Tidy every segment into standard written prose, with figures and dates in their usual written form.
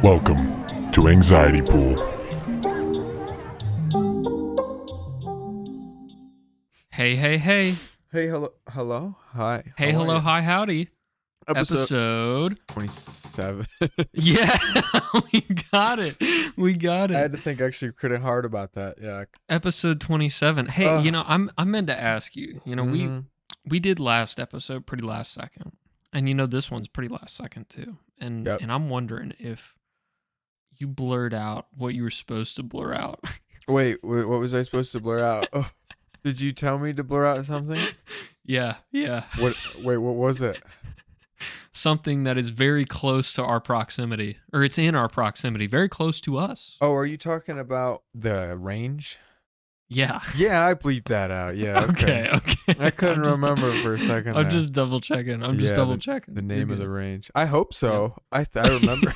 Welcome to Anxiety Pool. Hey, hey, hey. Hey, hello, hi. Hey, How are hello, you? hi, howdy. Episode 27. Yeah, we got it. We got I it. had to think actually pretty hard about that. Yeah. Episode 27. Hey, Ugh. I meant to ask you. We did last episode pretty last second. And this one's pretty last second too. And Yep. and I'm wondering if you blurred out what you were supposed to blur out. Wait, what was I supposed to blur out? Oh, did you tell me to blur out something? Yeah. What? Wait, what was it? Something that is very close to our proximity, or it's in our proximity, very close to us. Oh, are you talking about the range? Yeah. Yeah, I bleeped that out. Yeah. Okay. Okay. I couldn't remember for a second. I'm there. just double checking. The name of the range. I hope so. Yep. I remember.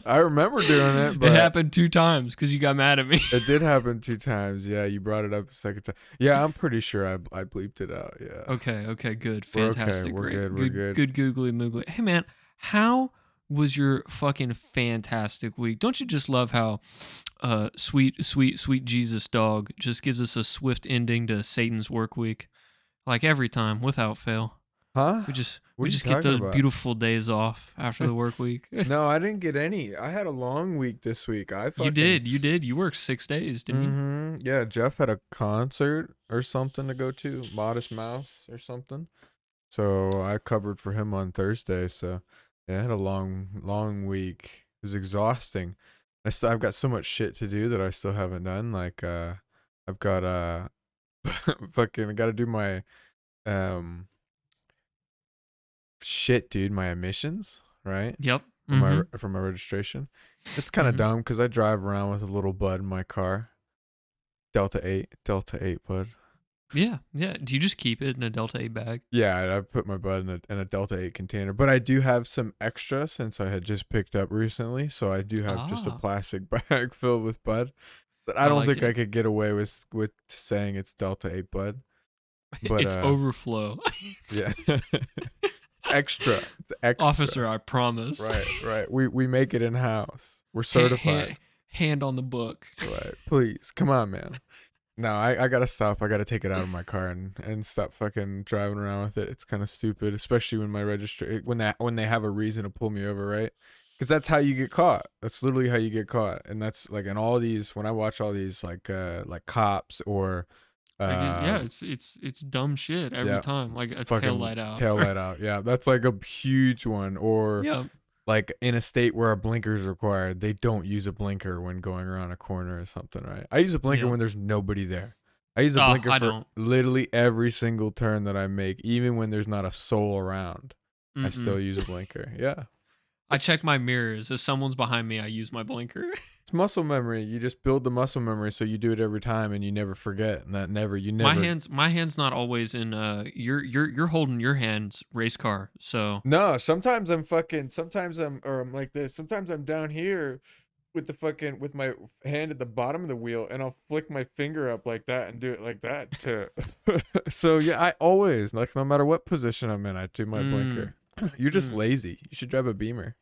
I remember doing it, but it happened 2 times because you got mad at me. It did happen 2 times. Yeah, you brought it up a second time. Yeah, I'm pretty sure I bleeped it out. Yeah. Okay, good. Fantastic. We're great. We're good. Good googly moogly. Hey man, how was your fucking fantastic week? Don't you just love how sweet Jesus dog just gives us a swift ending to Satan's work week? Like every time, without fail. Huh? We just get those beautiful days off after the work week. No, I didn't get any. I had a long week this week. You did. You worked 6 days, didn't you? Yeah, Jeff had a concert or something to go to, Modest Mouse or something. So I covered for him on Thursday. So yeah, I had a long week. It was exhausting. I've got so much shit to do that I still haven't done. Like I've got fucking got to do my shit, dude, my emissions, right? Yep. For my registration. It's kind of dumb because I drive around with a little bud in my car. Delta 8 bud. Yeah. Do you just keep it in a Delta 8 bag? Yeah, I put my bud in a Delta 8 container, but I do have some extra since I had just picked up recently, so I do have just a plastic bag filled with bud. But I don't think I could get away with saying it's Delta 8 bud. But it's overflow. Yeah. Extra. It's extra. Officer, I promise. Right. We make it in house. We're certified. Hand on the book. Right. Please. Come on, man. No, I gotta stop. I gotta take it out of my car and stop fucking driving around with it. It's kind of stupid, especially when when they have a reason to pull me over, right? Because that's how you get caught. That's literally how you get caught. And that's like in all these, when I watch all these like cops or it's dumb shit every time. Like a tail light out. Tail light out. Yeah, that's like a huge one. Or like in a state where a blinker is required, they don't use a blinker when going around a corner or something, right? I use a blinker when there's nobody there. I use a blinker for literally every single turn that I make, even when there's not a soul around. I still use a blinker. Yeah. I check my mirrors. If someone's behind me, I use my blinker. It's muscle memory. You just build the muscle memory, so you do it every time, and you never forget. And you never. My hand's not always in. You're holding your hand's race car. So no, sometimes I'm like this. Sometimes I'm down here with my hand at the bottom of the wheel, and I'll flick my finger up like that and do it like that too. So yeah, I always, like, no matter what position I'm in, I do my blinker. You're just lazy. You should drive a Beamer.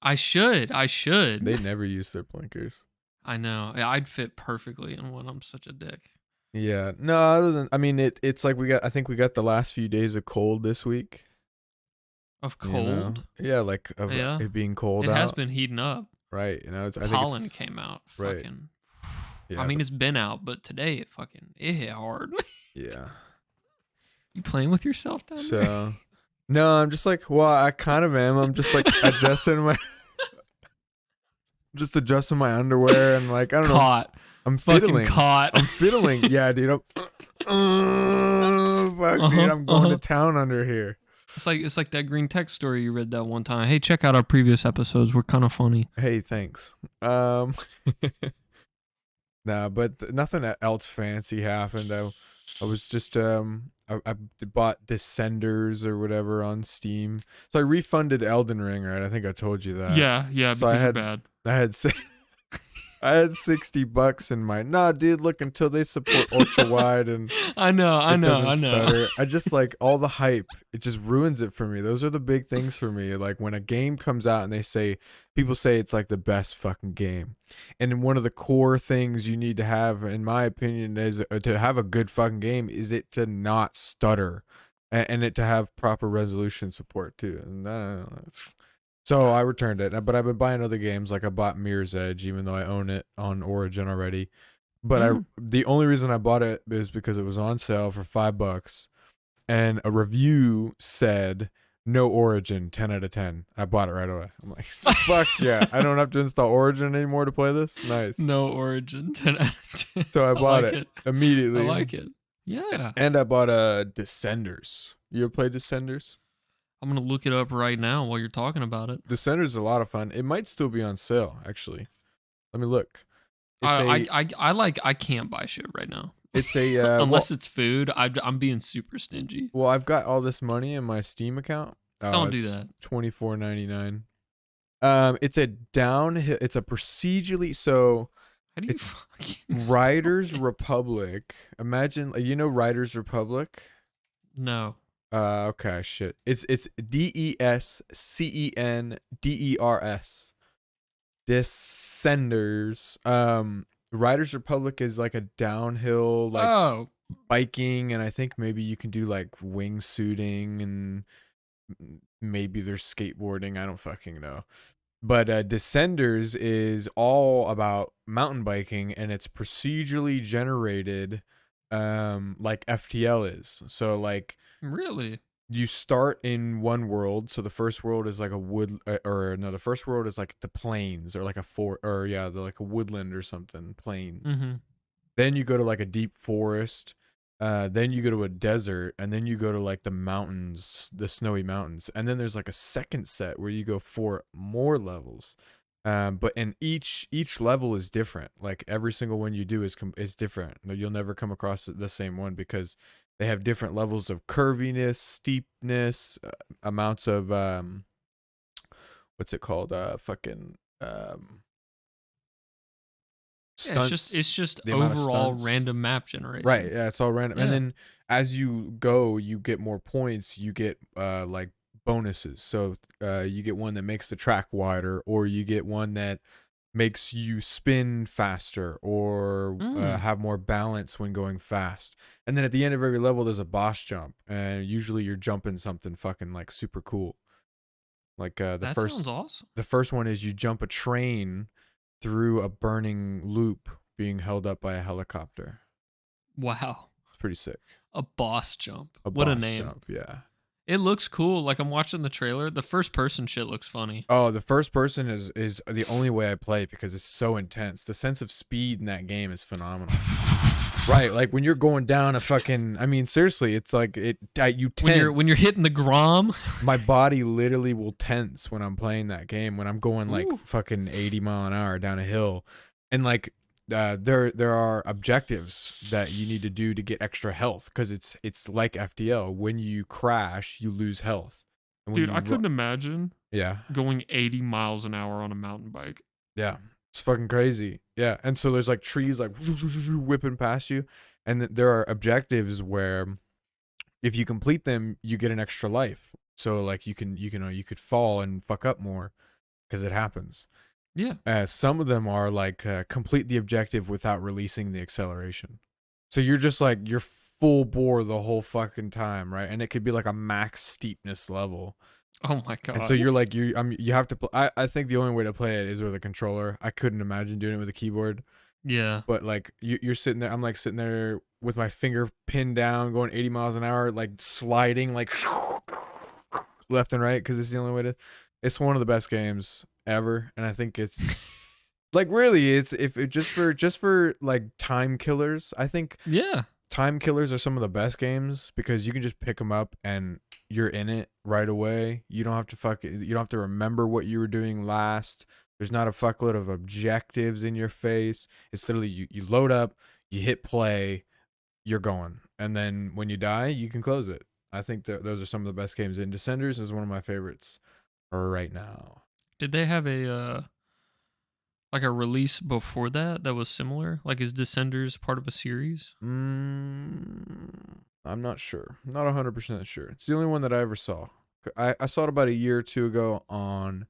I should. They never use their blinkers. I know. I'd fit perfectly in one. I'm such a dick. Yeah. No, other than, I mean, it's like I think we got the last few days of cold this week. Of cold? Yeah, like it being cold out. It has been heating up. Right. Pollen came out. Right. Fucking. Yeah, I mean, it's been out, but today it hit hard. Yeah. You playing with yourself down there? No, I'm just like, well, I kind of am. I'm just like adjusting my underwear and like, I don't know. I'm fiddling. Caught. I'm fiddling. Yeah, dude. Dude, I'm going to town under here. It's like that green text story you read that one time. Hey, check out our previous episodes. We're kind of funny. Hey, thanks. Nah, but nothing else fancy happened. I was just I bought Descenders or whatever on Steam. So I refunded Elden Ring, right? I think I told you that. Yeah, so because you're bad. I had I had $60 in my. Nah, dude, look, until they support ultra wide and I know. it doesn't stutter. I just like all the hype. It just ruins it for me. Those are the big things for me. Like when a game comes out and people say it's like the best fucking game. And one of the core things you need to have, in my opinion, is to have a good fucking game is it to not stutter and it to have proper resolution support too. And so I returned it. But I've been buying other games. Like I bought Mirror's Edge, even though I own it on Origin already. But the only reason I bought it is because it was on sale for $5, and a review said no Origin, 10 out of 10. I bought it right away. I'm like, fuck yeah! I don't have to install Origin anymore to play this. Nice. No Origin, 10 out of 10. So I bought like it immediately. I like it. Yeah. And I bought Descenders. You ever played Descenders? I'm gonna look it up right now while you're talking about it. Descenders is a lot of fun. It might still be on sale, actually. Let me look. I can't buy shit right now. It's a unless it's food. I'm being super stingy. Well, I've got all this money in my Steam account. Don't do that. $24.99. It's a downhill. It's a procedurally How do you fucking Riders Republic. Imagine Riders Republic. No. Okay, shit. It's DESCENDERS. Descenders. Riders Republic is like a downhill biking, and I think maybe you can do like wingsuiting and maybe there's skateboarding. I don't fucking know. But Descenders is all about mountain biking, and it's procedurally generated like FTL is. So like really, you start in one world. So the first world is like the first world is like the plains or like like a woodland or something, plains. Mm-hmm. Then you go to like a deep forest. Then you go to a desert, and then you go to like the mountains, the snowy mountains, and then there's like a second set where you go 4 more levels. But in each level is different. Like every single one you do is different. You'll never come across the same one because they have different levels of curviness, steepness, amounts of what's it called? Stunts. It's just overall random map generation. Right, yeah, it's all random. Yeah. And then as you go, you get more points, you get like bonuses. So you get one that makes the track wider, or you get one that makes you spin faster, or have more balance when going fast. And then at the end of every level there's a boss jump, and usually you're jumping something fucking like super cool. Like that sounds awesome. The first one is you jump a train through a burning loop being held up by a helicopter. Wow. It's pretty sick. A boss jump. What a name. Jump, yeah. It looks cool. Like I'm watching the trailer. The first person shit looks funny. Oh, the first person is the only way I play because it's so intense. The sense of speed in that game is phenomenal. Right, like when you're going down a fucking, I mean, seriously, it's like you tense. When you're hitting the Grom. My body literally will tense when I'm playing that game, when I'm going like fucking 80 mile an hour down a hill. And like there are objectives that you need to do to get extra health, because it's like FTL. When you crash, you lose health. Dude, I couldn't imagine yeah, going 80 miles an hour on a mountain bike. Yeah. It's fucking crazy. Yeah. And so there's like trees like whipping past you. And there are objectives where if you complete them, you get an extra life. So like you could fall and fuck up more because it happens. Yeah. Some of them are like complete the objective without releasing the acceleration. So you're just like, you're full bore the whole fucking time, right? And it could be like a max steepness level. Oh my god! And so you're like you have to. I think the only way to play it is with a controller. I couldn't imagine doing it with a keyboard. Yeah. But like you're sitting there. I'm like sitting there with my finger pinned down, going 80 miles an hour, like sliding like left and right, because it's the only way to. It's one of the best games ever, and I think it's like really it's just for like time killers. I think time killers are some of the best games because you can just pick them up and you're in it right away. You don't have to you don't have to remember what you were doing last. There's not a fuckload of objectives in your face. It's literally you load up, you hit play, you're going. And then when you die, you can close it. I think that those are some of the best games. And Descenders is one of my favorites right now. Did they have a Like a release before that was similar? Like is Descenders part of a series? I'm not sure. Not 100% sure. It's the only one that I ever saw. I saw it about a year or two ago on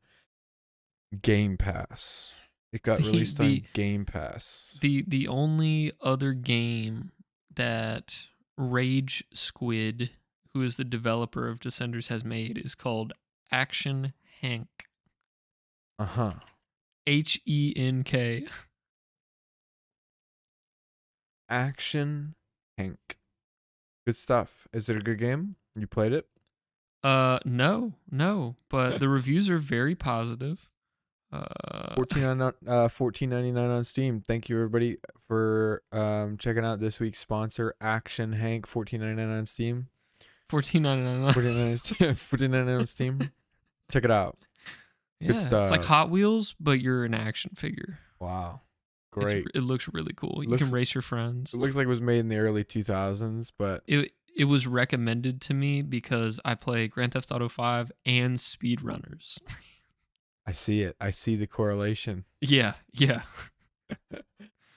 Game Pass. It got The released on the Game Pass. the only other game that Rage Squid, who is the developer of Descenders, has made is called Action Hank. Uh-huh. HENK. Action Hank. Good stuff. Is it a good game? You played it? No, but the reviews are very positive. $14.99 on Steam. Thank you everybody for checking out this week's sponsor, Action Hank. $14.99 on Steam. $14.99. $14.99 on Steam. Check it out. Yeah, Good stuff. it's like Hot Wheels, but you're an action figure. Wow. Great. It looks really cool. You Looks- can race your friends. It looks like it was made in the early 2000s, but It was recommended to me because I play Grand Theft Auto 5 and Speedrunners. I see it. I see the correlation. Yeah.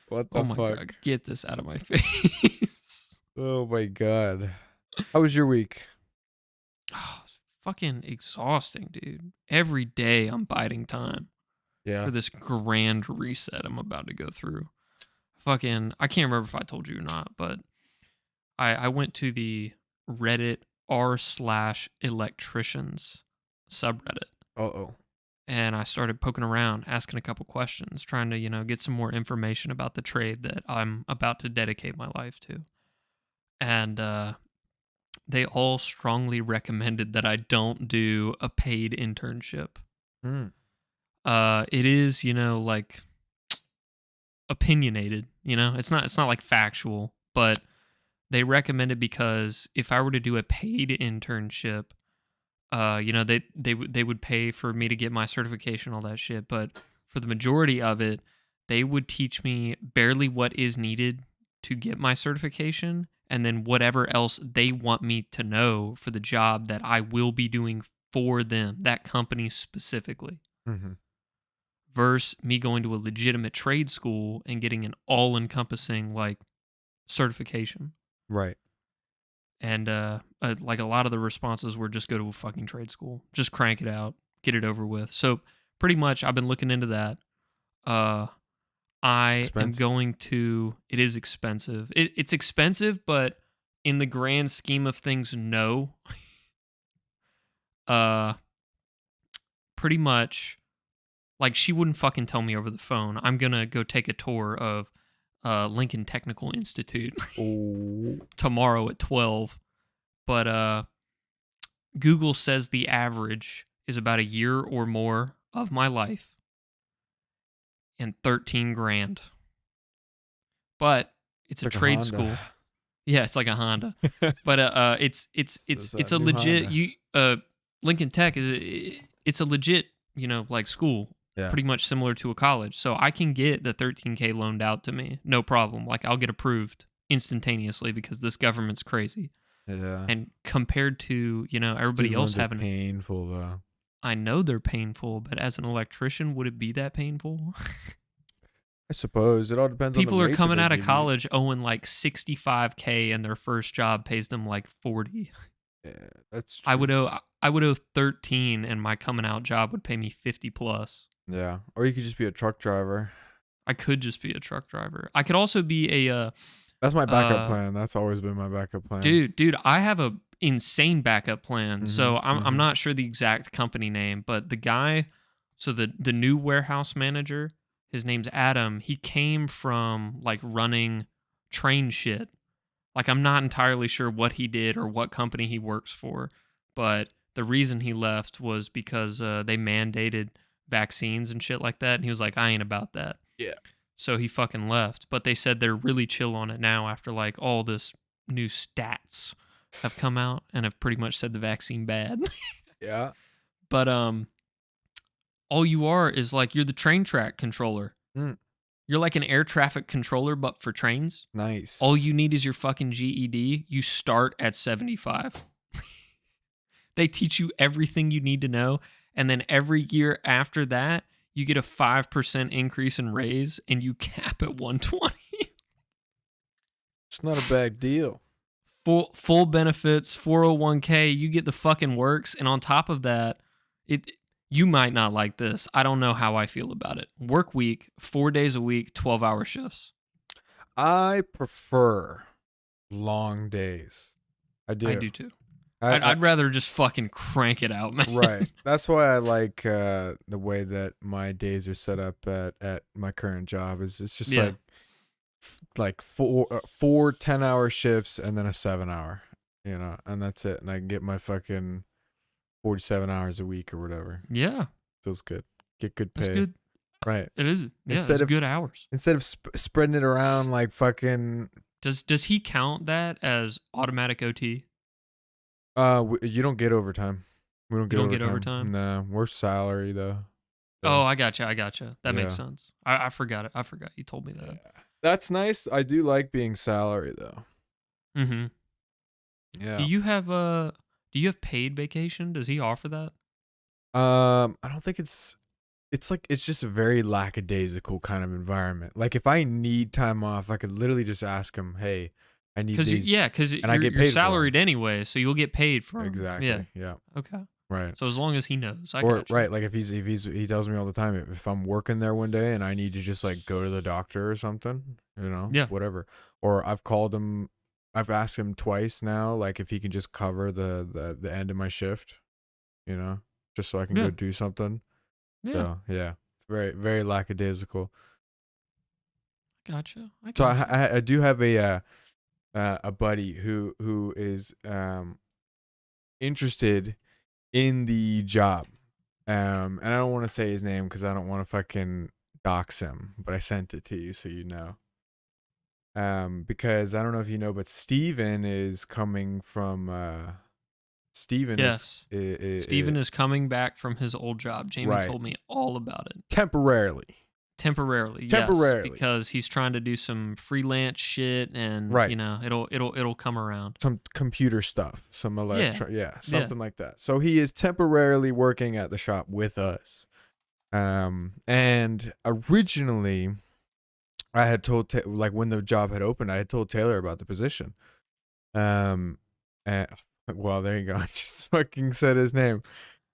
What the Oh my fuck? god, get this out of my face. Oh my god. How was your week? Oh, it's fucking exhausting, dude. Every day I'm biding time Yeah. for this grand reset I'm about to go through. Fucking, I can't remember if I told you or not, but I went to the Reddit r/electricians subreddit, Uh-oh. and I started poking around, asking a couple questions, trying to, get some more information about the trade that I'm about to dedicate my life to. And they all strongly recommended that I don't do a paid internship. Mm. It is, like opinionated, it's not like factual, but they recommend it because if I were to do a paid internship, they would pay for me to get my certification, all that shit. But for the majority of it, they would teach me barely what is needed to get my certification, and then whatever else they want me to know for the job that I will be doing for them, that company specifically. Mm-hmm. Versus me going to a legitimate trade school and getting an all-encompassing like certification. Right. And like a lot of the responses were just go to a fucking trade school, just crank it out, get it over with. So pretty much I've been looking into that. I am going to. It is expensive. It's expensive, but in the grand scheme of things, no. Pretty much, like she wouldn't fucking tell me over the phone. I'm gonna go take a tour of Lincoln Technical Institute tomorrow at 12. But Google says the average is about a year or more of my life and 13 grand. But it's a like trade Honda. school. Yeah, it's like a Honda. But it's a new legit Honda. Lincoln Tech it's a legit, like school. Yeah. Pretty much similar to a college. So I can get the $13K loaned out to me. No problem. Like I'll get approved instantaneously because this government's crazy. Yeah. And compared to, everybody Student else loans are having painful though. I know they're painful, but as an electrician, would it be that painful? I suppose it all depends People on the are rate coming that out they of give you. college owing like $65K and their first job pays them like 40. Yeah, that's true. I would owe 13 and my coming out job would pay me 50 plus. Yeah. Or you could just be a truck driver. I could just be a truck driver. I could also be a That's my backup plan. That's always been my backup plan. dude, I have a insane backup plan. So I'm mhm. not sure the exact company name, but the guy, so the new warehouse manager, his name's Adam. He came from like running train shit. Like I'm not entirely sure what he did or what company he works for, but the reason he left was because they mandated vaccines and shit like that, and he was like, I ain't about that. Yeah. So he fucking left. But they said they're really chill on it now after like all this new stats have come out and have pretty much said the vaccine bad. Yeah. But all you are is like you're the train track controller. Mm. You're like an air traffic controller, but for trains. Nice. All you need is your fucking GED. You start at 75. They teach you everything you need to know. And then every year after that, you get a 5% increase in raise, and you cap at 120. It's not a bad deal. Full benefits, 401k, you get the fucking works, and on top of that, you might not like this. I don't know how I feel about it. Work week, 4 days a week, 12-hour shifts. I prefer long days. I do. I do too. I'd rather just fucking crank it out, man. Right. That's why I like the way that my days are set up at my current job. It's just like four 10-hour shifts and then a 7-hour, and that's it. And I can get my fucking 47 hours a week or whatever. Yeah. Feels good. Get good pay. That's good. Right. It is. Yeah, Instead it's of good hours. Instead of spreading it around like fucking. Does he count that as automatic OT? You don't get overtime. We don't get overtime? No, we're salary though. So, Oh, I gotcha. That makes sense. I forgot it. I forgot you told me that. yeah. That's nice. I do like being salary though. Mm-hmm. Yeah. Do you have paid vacation? Does he offer that? I don't think it's just a very lackadaisical kind of environment. Like if I need time off, I could literally just ask him, "Hey, I need these." Because you're salaried anyway, so you'll get paid for 'em. Exactly. Yeah. Okay. Right. So as long as he knows, right, like if he tells me all the time if I'm working there one day and I need to just like go to the doctor or something, whatever. Or I've asked him twice now, like if he can just cover the end of my shift, just so I can go do something. Yeah. So yeah, it's very very lackadaisical. Gotcha. So I do have a buddy who is interested in the job, and I don't want to say his name because I don't want to fucking dox him, but I sent it to you so you know. Because I don't know if you know, but Steven is coming from Steven. Yes. Steven is coming back from his old job. Jamie told me all about it. Temporarily, yes, because he's trying to do some freelance shit, and it'll come around. Some computer stuff, some something like that. So he is temporarily working at the shop with us. And originally, I had told when the job had opened, I had told Taylor about the position. And well, there you go. I just fucking said his name.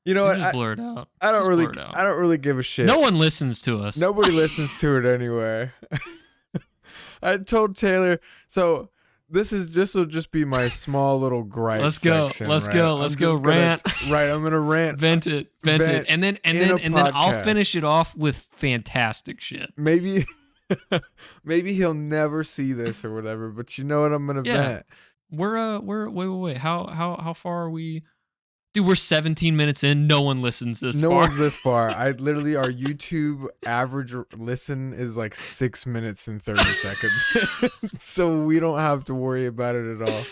You know what? Just blur it out. I don't really give a shit. No one listens to us. Nobody listens to it anyway. I told Taylor. So this will just be my small little gripe. Let's go. Section, Let's right? go. Let's go. Rant. I'm gonna rant. Vent it. And then I'll finish it off with fantastic shit. Maybe he'll never see this or whatever. But you know what? I'm gonna vent. Wait. How far are we? Dude, we're 17 minutes in. No one listens this far. No one's this far. Our YouTube average listen is like 6 minutes and 30 seconds. So we don't have to worry about it at all.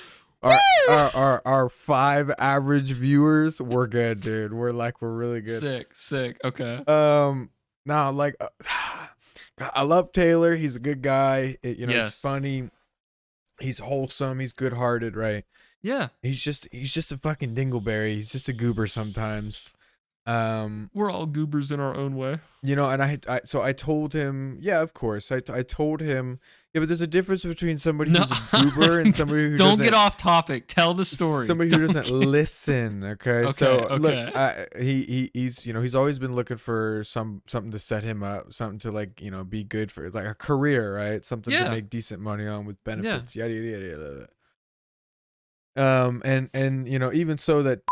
Our 5 average viewers, we're good, dude. We're really good. Sick. Okay. Now, I love Taylor. He's a good guy. He's funny. He's wholesome. He's good-hearted, right? Yeah. He's just a fucking dingleberry. He's just a goober sometimes. We're all goobers in our own way. And I told him, yeah, of course. I told him, yeah, but there's a difference between somebody who's a goober and somebody who don't doesn't. Get off topic. Tell the story. Somebody who doesn't listen. Okay. Look, he's always been looking for something to set him up, something to be good for, like a career, right? Something to make decent money on with benefits. Yada yada yada. And even so that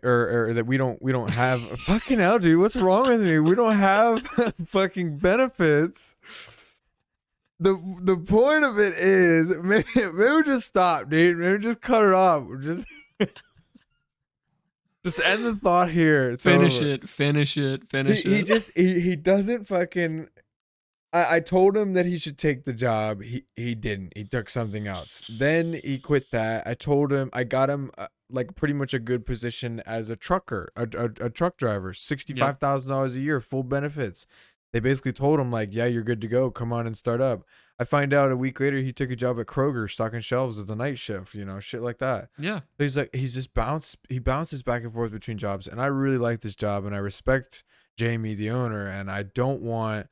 or that we don't have fucking hell, dude, what's wrong with me? We don't have fucking benefits. The point of it is maybe we just stop, dude. Maybe just cut it off. Just end the thought here. It's finish over. it. He doesn't fucking. I told him that he should take the job. He didn't. He took something else. Then he quit that. I told him I got him pretty much a good position as a trucker, a truck driver, $65,000 a year, full benefits. they basically told him like, yeah, you're good to go. Come on and start up. I find out a week later he took a job at Kroger stocking shelves at the night shift, shit like that. Yeah. So he bounces back and forth between jobs, and I really like this job, and I respect Jamie, the owner, and I don't want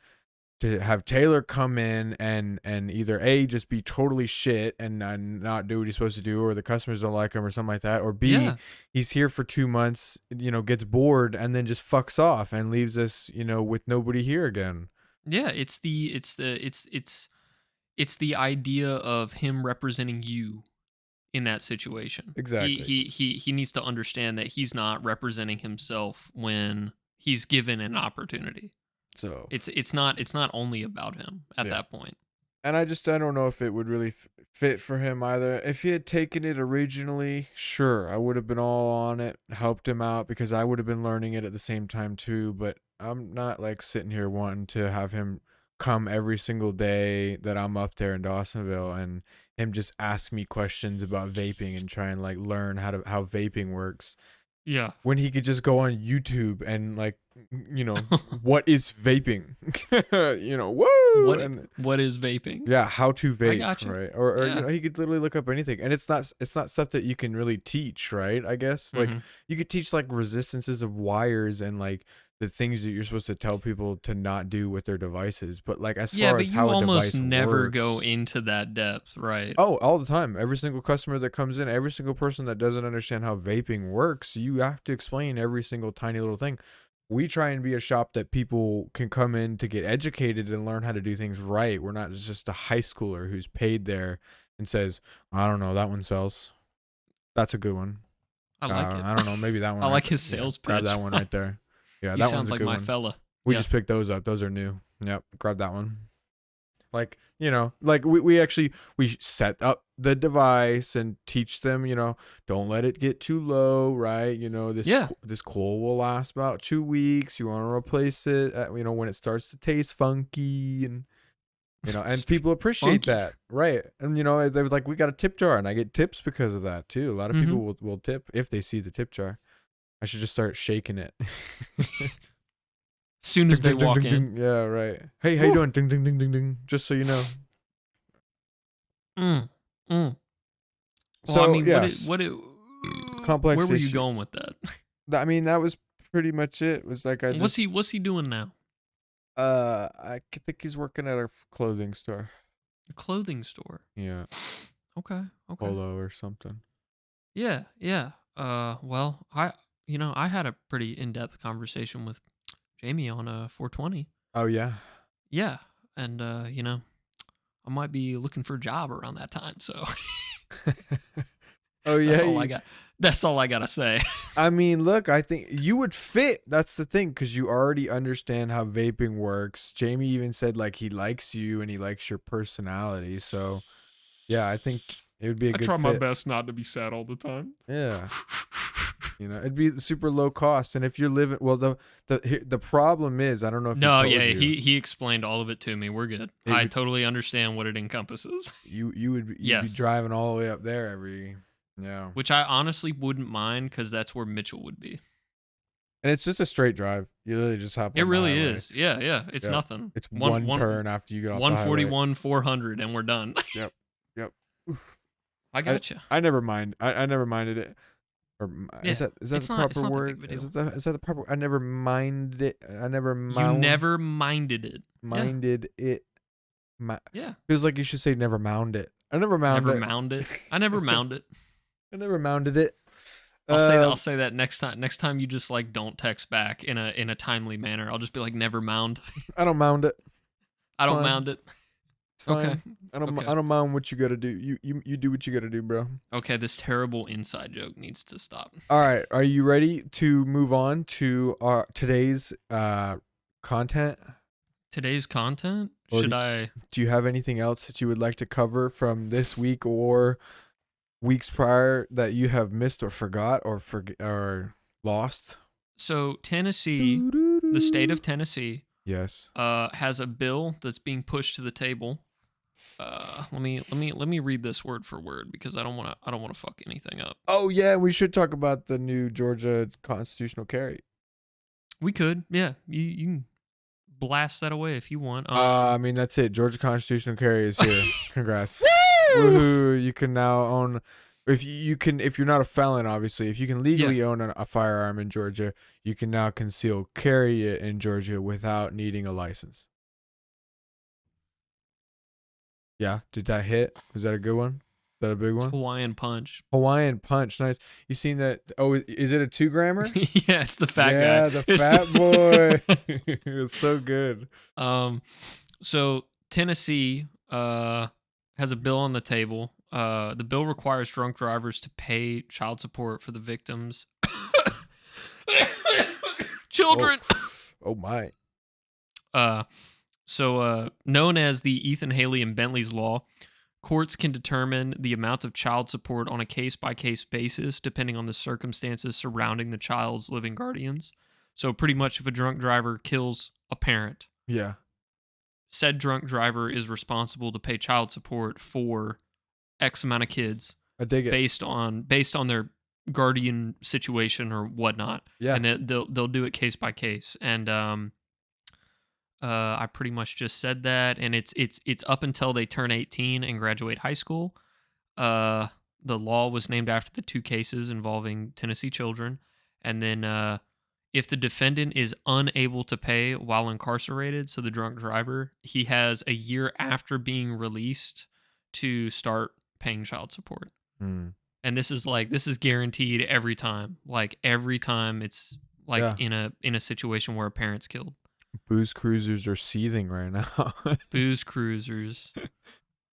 to have Taylor come in and either A, just be totally shit and not do what he's supposed to do, or the customers don't like him or something like that, or B, Yeah. he's here for 2 months, gets bored and then just fucks off and leaves us, with nobody here again. Yeah, it's the idea of him representing you in that situation. Exactly. He needs to understand that he's not representing himself when he's given an opportunity. So It's not only about him at Yeah. that point. And I don't know if it would really fit for him either. If he had taken it originally, sure, I would have been all on it, helped him out, because I would have been learning it at the same time too. But I'm not like sitting here wanting to have him come every single day that I'm up there in Dawsonville and him just ask me questions about vaping and try and like learn how vaping works. Yeah. When he could just go on YouTube and like, what is vaping? Woo! What is vaping? Yeah, how to vape, gotcha. right? Or Yeah. he could literally look up anything, and it's not stuff that you can really teach, right? I guess like Mhm. you could teach like resistances of wires and like the things that you're supposed to tell people to not do with their devices, but like as Yeah, far but as you how a almost device never works, go into that depth, right? oh, all the time. Every single customer that comes in, every single person that doesn't understand how vaping works, you have to explain every single tiny little thing. We try and be a shop that people can come in to get educated and learn how to do things right. We're not just a high schooler who's paid there and says, I don't know, that one sells. That's a good one. I like it. I don't know, maybe that one. I right like there. his sales Grab pitch. that one right there. Yeah, He that sounds one's a like good my one. fella. We Yeah. just picked those up. Those are new. Yep, grab that one. Like, like we actually set up the device and teach them, don't let it get too low, right? This Yeah. this coil will last about 2 weeks. You want to replace it at, when it starts to taste funky, and and people appreciate Funky. that, right? And they're like, we got a tip jar, and I get tips because of that too. A lot of Mhm. people will tip if they see the tip jar. I should just start shaking it. Soon as they Ding, ding, walk ding, in. ding. Yeah, right. Hey, how you doing? Ding, ding, ding, ding, ding. Just so you know. Mm. Well, So I mean, yes, complex where were you issue. going with that? I mean, that was pretty much it. It was like What's he doing now? I think he's working at a clothing store. A clothing store. Yeah, Okay. Polo or something. Yeah. Well, I had a pretty in-depth conversation with Jamie on 420. Oh yeah. Yeah, and I might be looking for a job around that time. So Oh yeah. that's all I got. That's all I gotta say. I mean, look, I think you would fit. That's the thing, because you already understand how vaping works. Jamie even said like he likes you and he likes your personality. So yeah, I think it would be a good fit. best not to be sad all the time. Yeah. It'd be super low cost, and if you're living, well, the problem is, I don't know if No, he told yeah, you, he explained all of it to me. We're good. It I would- totally understand what it encompasses, you would be Yes. driving all the way up there every, yeah, which I honestly wouldn't mind because that's where Mitchell would be. and it's just a straight drive. You literally just hop. It on the really highway. is. Yeah. It's Yep. nothing. It's one turn after you get off the highway. 141, 400, and we're done. Yep. I gotcha. I never mind. I never minded it. Or is that it's the not- proper it's not the big word? of a Is that the proper? I never minded it. I never You never minded it. minded it. Yeah. Feels like you should say never mound it. I never mound Never it. mound it. I never mound it. I never mounded it. I'll say that next time. Next time you just like don't text back in a timely manner. I'll just be like, never mound. I don't mound it. I don't fine. mound it. It's fine. Okay. I don't. Okay. I don't mind what you gotta do. You do what you gotta do, bro. Okay, this terrible inside joke needs to stop. All right. Are you ready to move on to our today's content? Today's content? Or Should I? Do you have anything else that you would like to cover from this week or weeks prior that you have missed or forgot or lost? So Tennessee, the state of Tennessee, Yes. has a bill that's being pushed to the table. Let me read this word for word because I don't want to fuck anything up. Oh yeah, we should talk about the new Georgia constitutional carry. We could, yeah. You can blast that away if you want. I mean, that's it. Georgia Constitutional Carry is here. Congrats. Woohoo! You can now own. If you're not a felon, obviously, if you can legally own a firearm in Georgia, you can now conceal carry it in Georgia without needing a license. Yeah, did that hit? Was that a good one? Is that a big one? Hawaiian Punch. Hawaiian Punch, nice. You seen that? Oh, is it a 2-grammer? Yeah, it's the fat guy. Yeah, the fat boy. It's so good. So Tennessee has a bill on the table. The bill requires drunk drivers to pay child support for the victims' children. Oh my. So known as the Ethan Haley and Bentley's Law, courts can determine the amount of child support on a case-by-case basis depending on the circumstances surrounding the child's living guardians. So pretty much if a drunk driver kills a parent, Yeah. said drunk driver is responsible to pay child support for X amount of kids. I dig it. Based on their guardian situation or whatnot. Yeah. And they'll do it case by case. And I pretty much just said that, and it's up until they turn 18 and graduate high school. The law was named after the 2 cases involving Tennessee children, and then if the defendant is unable to pay while incarcerated, so the drunk driver, he has a year after being released to start paying child support. And this is guaranteed every time. Like every time it's like in a situation where a parent's killed. Booze cruisers are seething right now. Booze cruisers.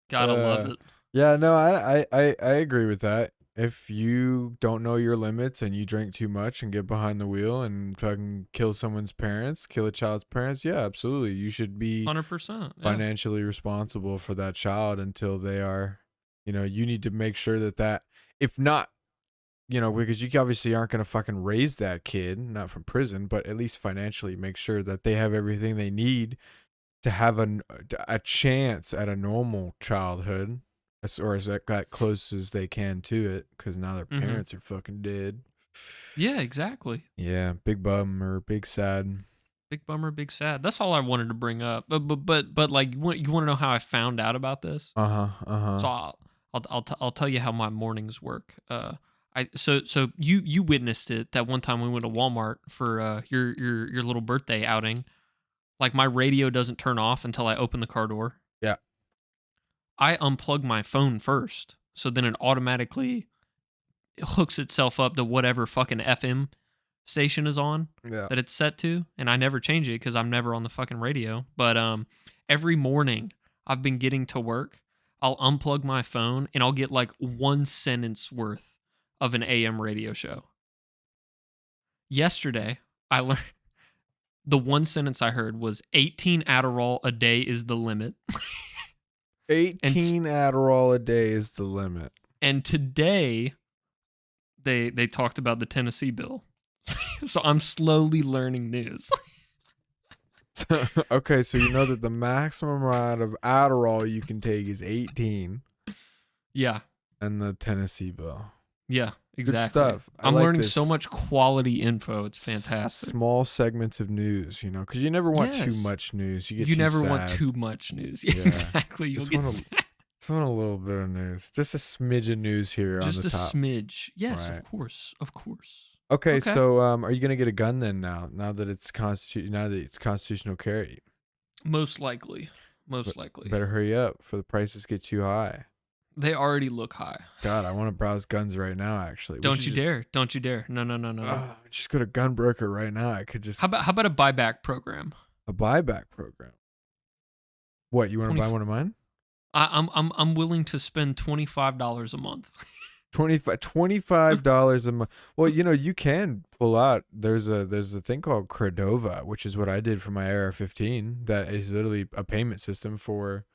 Gotta love it. Yeah, no, I agree with that. If you don't know your limits and you drink too much and get behind the wheel and fucking kill someone's parents, kill a child's parents, yeah, absolutely. You should be 100%, financially responsible for that child until they are, you need to make sure that if not, because you obviously aren't going to fucking raise that kid, not from prison, but at least financially make sure that they have everything they need to have a chance at a normal childhood, or as that close as they can to it, because now their parents are fucking dead. Yeah, exactly. Yeah, big bummer, big sad. Big bummer, big sad. That's all I wanted to bring up. But like, you want to know how I found out about this? So I'll tell you how my mornings work. So you witnessed it that one time we went to Walmart for your little birthday outing. Like my radio doesn't turn off until I open the car door. Yeah. I unplug my phone first, so then it automatically hooks itself up to whatever fucking FM station is on that it's set to, and I never change it because I'm never on the fucking radio. But every morning I've been getting to work, I'll unplug my phone and I'll get like 1 sentence worth of an AM radio show. Yesterday, I learned the 1 sentence I heard was 18 Adderall a day is the limit. 18 Adderall a day is the limit. And today, they talked about the Tennessee bill. So I'm slowly learning news. Okay, so you know that the maximum amount of Adderall you can take is 18. Yeah. And the Tennessee bill. Yeah, exactly. Good stuff. I'm learning so much quality info. It's fantastic. Small segments of news, because you never want too much news. You never want too much news. Yeah, exactly. You'll get sad. Just want a little bit of news. Just a smidge of news here on the top. Just a smidge. Yes, right. Of course. Okay, so are you gonna get a gun then now that it's constitutional carry? Most likely. Better hurry up before the prices get too high. They already look high. God, I want to browse guns right now. Actually, Don't you dare! No. Just go to Gunbroker right now. I could just. How about a buyback program? A buyback program. What, you want to buy one of mine? I'm willing to spend $25 a month. $25 a month. Well, you can pull out. There's a thing called Credova, which is what I did for my AR-15. That is literally a payment system for.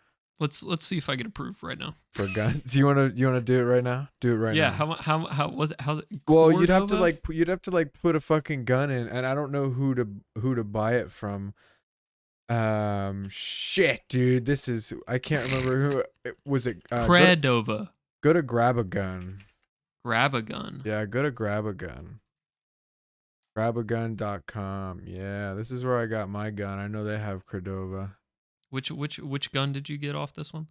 Let's see if I get approved right now for guns. You wanna do it right now? Do it right now. Yeah. How was it? How's it? Well, you'd have to put a fucking gun in, and I don't know who to buy it from. Shit, dude. I can't remember who it was. It Credova. Go to Grab a Gun. Grab a Gun. Yeah, go to Grab a Gun. Grabagun.com. Yeah, this is where I got my gun. I know they have Cordova. Which gun did you get off this one?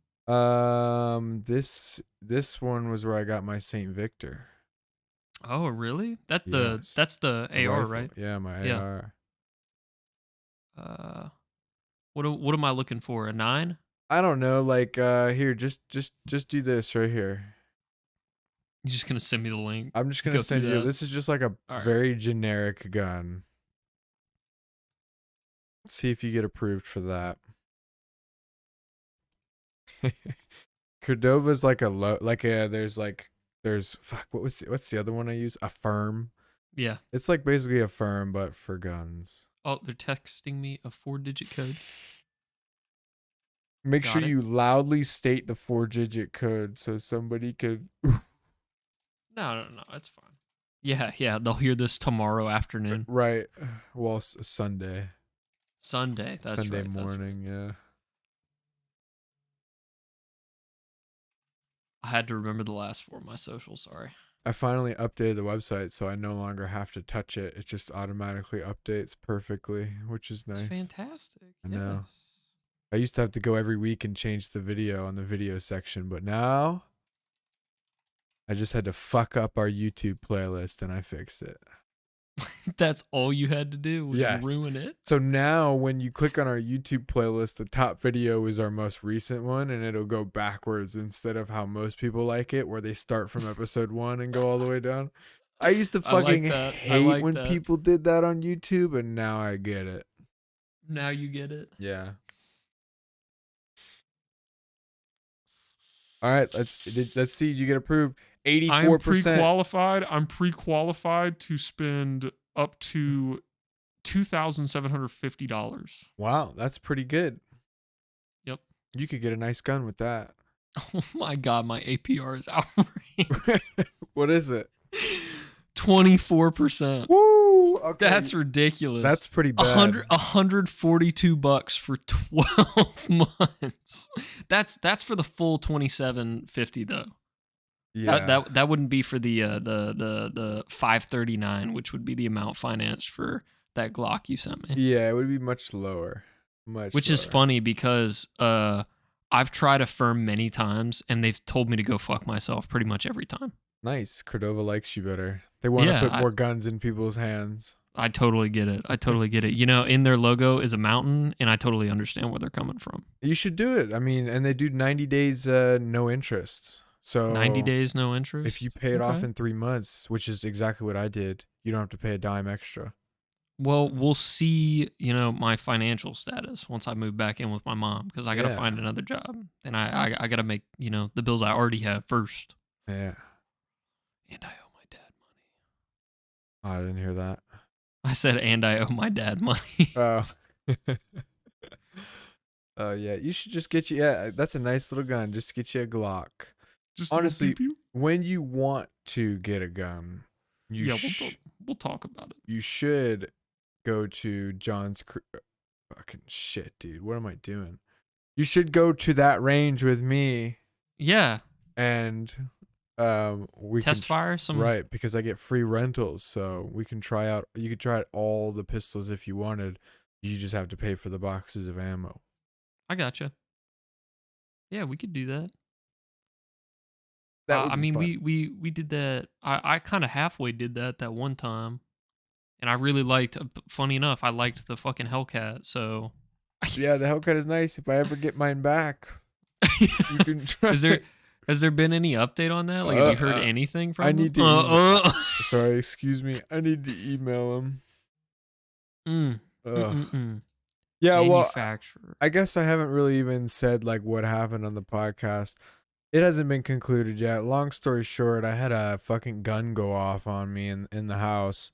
This one was where I got my Saint Victor. Oh, really? Yes. That's the A AR, rifle. right? Yeah, my Yeah. AR. What am I looking for? A 9? I don't know. Like, here, just do this right here. You're just gonna send me the link. I'm just gonna Go through send you. that. This is just like a All right. very generic gun. Let's see if you get approved for that. Cordova's like a low, like a there's fuck. What's the other one I use? A firm. Yeah. It's like basically a firm, but for guns. Oh, they're texting me a 4-digit code. Make Got sure it. you loudly state the 4-digit code so somebody could. No, it's fine. Yeah, they'll hear this tomorrow afternoon. Right. Well, Sunday. Sunday, that's Sunday right. morning. Yeah. I had to remember the last 4 of my social, sorry. I finally updated the website, so I no longer have to touch it. It just automatically updates perfectly, which is nice. It's fantastic. I know. Yes. I used to have to go every week and change the video on the video section, but now I just had to fuck up our YouTube playlist and I fixed it. That's all you had to do was Yes. ruin it? So now when you click on our YouTube playlist, the top video is our most recent one and it'll go backwards instead of how most people like it, where they start from episode 1 and go all the way down. I used to I like fucking that. I hate like when that. people did that on YouTube, and now I get it. Now you get it. Yeah. All right, let's see. Did you get approved? 84%. I'm pre-qualified to spend up to $2,750. Wow, that's pretty good. Yep. You could get a nice gun with that. Oh my god, my APR is outrageous. What is it? 24%. Woo! Okay. That's ridiculous. That's pretty bad. $142 for 12 months. That's for the full 2750 though. Yeah. That wouldn't be for the 539, which would be the amount financed for that Glock you sent me. Yeah, it would be much lower. Which is funny because I've tried a firm many times and they've told me to go fuck myself pretty much every time. Nice. Cordova likes you better. They want to put more guns in people's hands. I totally get it. You know, in their logo is a mountain, and I totally understand where they're coming from. You should do it. I mean, and they do 90 days no interest. So 90 days no interest? If you pay it off in 3 months, which is exactly what I did, you don't have to pay a dime extra. Well, we'll see, you know, my financial status once I move back in with my mom, because I got to find another job. And I got to make, you know, the bills I already have first. Yeah. And I owe my dad money. Oh, I didn't hear that. I said, and I owe my dad money. Oh. Oh, yeah. You should just get you. Yeah, that's a nice little gun. Just get you a Glock. Just honestly, when you want to get a gun, we'll talk about it. You should go to John's. Fucking shit, dude. What am I doing? You should go to that range with me. Yeah. And we test fire some, right, because I get free rentals, so we can try out. You could try out all the pistols if you wanted. You just have to pay for the boxes of ammo. I gotcha. Yeah, we could do that. I mean, we did that. I kind of halfway did that one time, and I really liked. Funny enough, I liked the fucking Hellcat. So yeah, the Hellcat is nice. If I ever get mine back, you can try. Has there been any update on that? Like, have you heard anything from? I need them? to. Sorry, excuse me. I need to email him. Yeah, well, I guess I haven't really even said like what happened on the podcast. It hasn't been concluded yet. Long story short, I had a fucking gun go off on me in the house.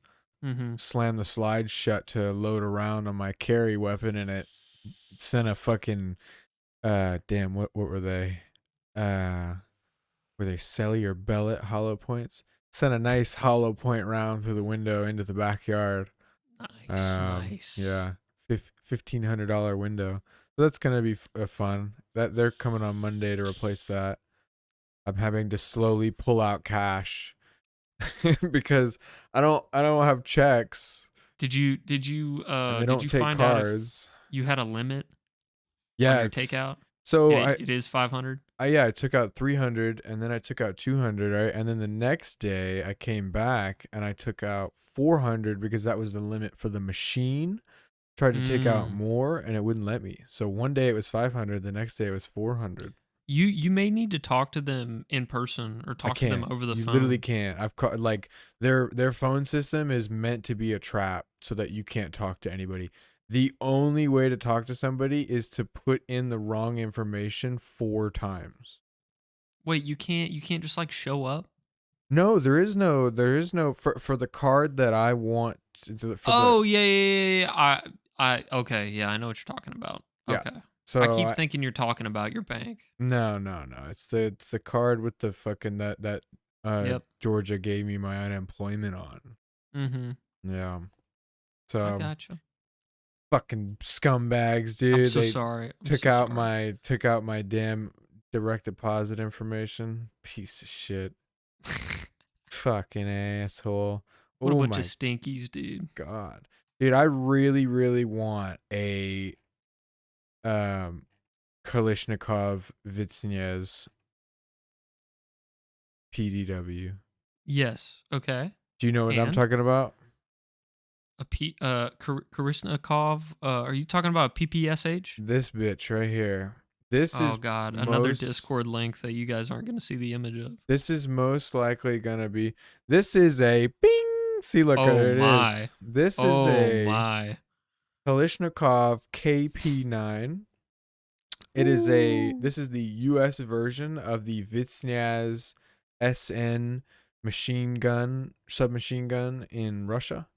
Slammed the slide shut to load a round on my carry weapon, and it sent a fucking damn, what were they? Were they Selly or Bellet hollow points? Sent a nice hollow point round through the window into the backyard. Nice. Yeah, $1,500 window. So that's gonna be fun. That they're coming on Monday to replace that. I'm having to slowly pull out cash because I don't have checks Did you and they did don't you take find out if cards. you had a limit on Yeah, your it's takeout? so It is 500. I took out 300 and then I took out 200, right? And then the next day I came back and I took out 400 because that was the limit for the machine. Tried to take out Mm. more and it wouldn't let me. So one day it was 500, the next day it was 400. You may need to talk to them in person or I talk to them can't. over the You literally phone. can't. I've caught like their phone system is meant to be a trap so that you can't talk to anybody. The only way to talk to somebody is to put in the wrong information 4 times. Wait, you can't just like show up? No, there is no for the card that I want for the Oh, yeah, yeah, yeah, yeah. I okay, yeah, I know what you're talking about. yeah. Okay. I So keep I thinking you're talking about your bank. no. It's the card with the fucking that Yep. Georgia gave me my unemployment on. Mm-hmm. Yeah. I So gotcha. fucking scumbags, I'm dude. so They sorry. I'm took so out sorry. my damn direct deposit information. Piece of shit. Fucking asshole. What a Oh bunch of my stinkies, dude. god. Dude, I really want a um Kalishnikov Vitsnyez PDW. Yes. Okay. Do you know what I'm And talking about? Karishnikov. Are you talking about a PPSH? This bitch right here. This Oh is God, another most Discord link that you guys aren't going to see the image of. this is most likely gonna be this is a bing. See, look, Oh there it my. is. This is Oh a my. Kalishnikov KP9. Ooh. This is the US version of the Vitsnyaz SN submachine gun in Russia.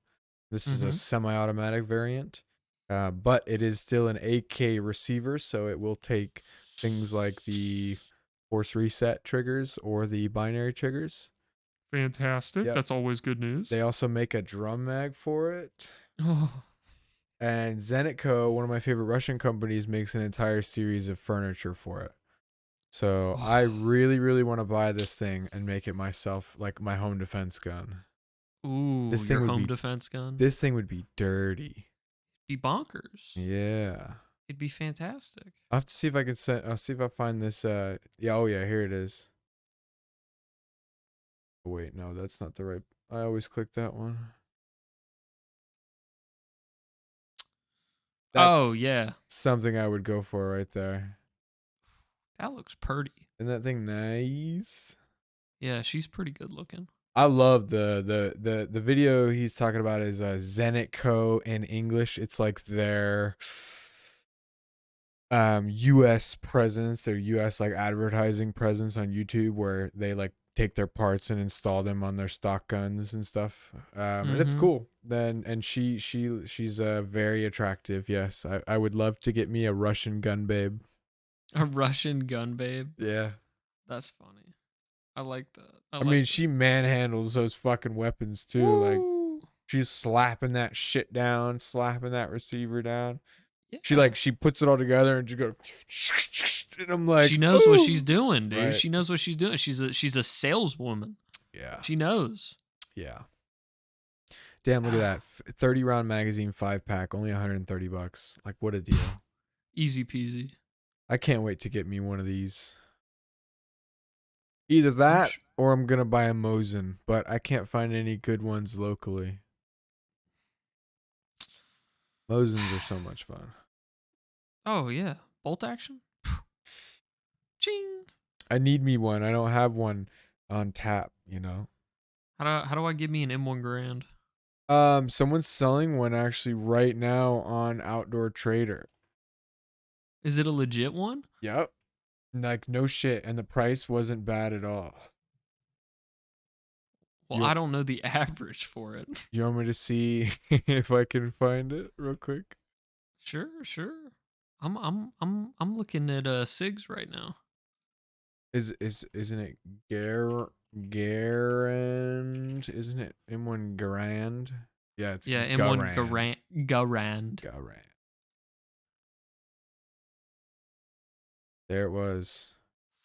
This is a Mm-hmm. semi-automatic variant, but it is still an AK receiver, so it will take things like the force reset triggers or the binary triggers. Fantastic. Yep. That's always good news. They also make a drum mag for it. Oh. And Zenitco, one of my favorite Russian companies, makes an entire series of furniture for it. So I really want to buy this thing and make it myself, like my home defense gun. Ooh, This thing your would home be defense gun. this thing would be dirty. Be bonkers. Yeah. It'd be fantastic. I have to see if I can send. I'll see if I find this. Yeah. Oh yeah. Here it is. Oh, wait. No, that's not the right. I always click that one. Oh That's yeah. something I would go for right there. That looks pretty. Isn't that thing nice? Yeah, she's pretty good looking. I love the video he's talking about is Zenit Co. in English. It's like their US presence, their US like advertising presence on YouTube where they like take their parts and install them on their stock guns and stuff. And it's Mm-hmm. cool. Then and she's very attractive. Yes. I would love to get me a Russian gun babe. A Russian gun babe. Yeah. That's funny. I like that. I mean, she manhandles those fucking weapons too. Like Woo! she's slapping that shit down, slapping that receiver down. Yeah. She puts it all together and just goes, and I'm like, She knows what she's ooh. doing, dude. Right. She knows what she's doing. She's a saleswoman. Yeah. She knows. Yeah. Damn, look at that. 30 round magazine 5-pack, only $130. Like, what a deal. Easy peasy. I can't wait to get me one of these. Either that Sh- or I'm going to buy a Mosin, but I can't find any good ones locally. Mosins are so much fun. Oh yeah. Bolt action? Ching. I need me one. I don't have one on tap, you know? How do I get me an M1 Grand? Someone's selling one actually right now on Outdoor Trader. Is it a legit one? Yep. Like no shit, and the price wasn't bad at all. Well, You I don't know the average for it. you want me to see if I can find it real quick? Sure. I'm looking at SIGs right now. Isn't it Garand? Isn't it M1 Garand? Yeah, it's Yeah, M1 Garand. Garand. Garand. There it was.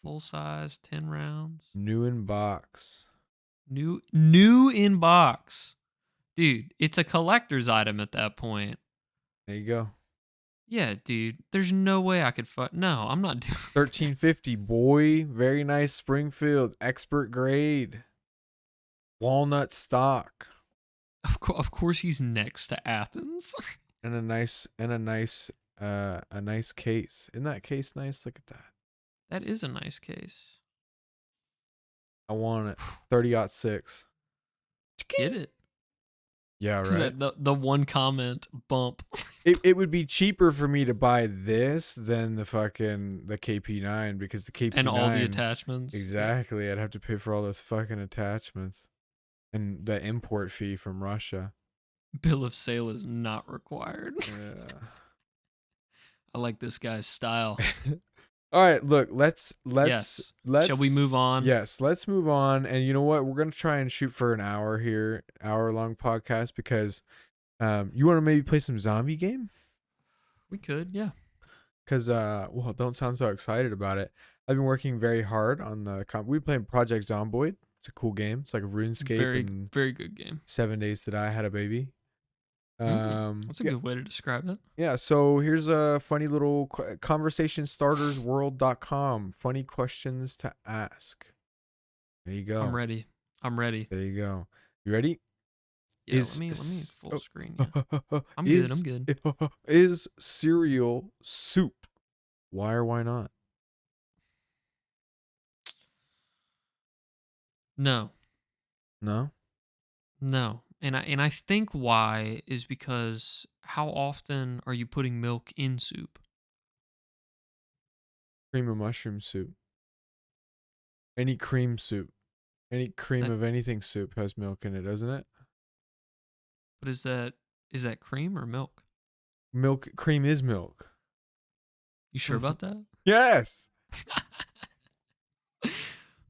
Full size, 10 rounds. New in box. New in box. Dude, it's a collector's item at that point. There you go. Yeah, dude. There's no way I could No, I'm not doing 1350, boy. Very nice Springfield. Expert grade. Walnut stock. Of course he's next to Athens. And a nice case. Isn't that case nice? Look at that. That is a nice case. I want it. 30-06. Get it. Yeah, right. The one comment bump. It would be cheaper for me to buy this than the KP9 because the KP9 and all the attachments. Exactly. I'd have to pay for all those fucking attachments and the import fee from Russia. Bill of sale is not required. Yeah. I like this guy's style. All right, look, let's Shall we move on? Yes, let's move on. And you know what? We're going to try and shoot for an hour here, hour-long podcast because you want to maybe play some zombie game? We could, yeah. Because, well, don't sound so excited about it. I've been working very hard on we've been playing Project Zomboid. It's a cool game. It's like a RuneScape. Very good game. 7 Days to Die, I had a baby. That's a good way to describe it. Yeah, so here's a funny little conversationstartersworld.com. Funny questions to ask. There you go. I'm ready. There you go. You ready? Yeah, let me full screen. Yeah. I'm good. Is cereal soup? Why or why not? No. No? No. And I think why is because how often are you putting milk in soup? Cream of mushroom soup. Any cream soup. Any cream of anything soup has milk in it, doesn't it? But is that cream or milk? Cream is milk. You sure about that? Yes.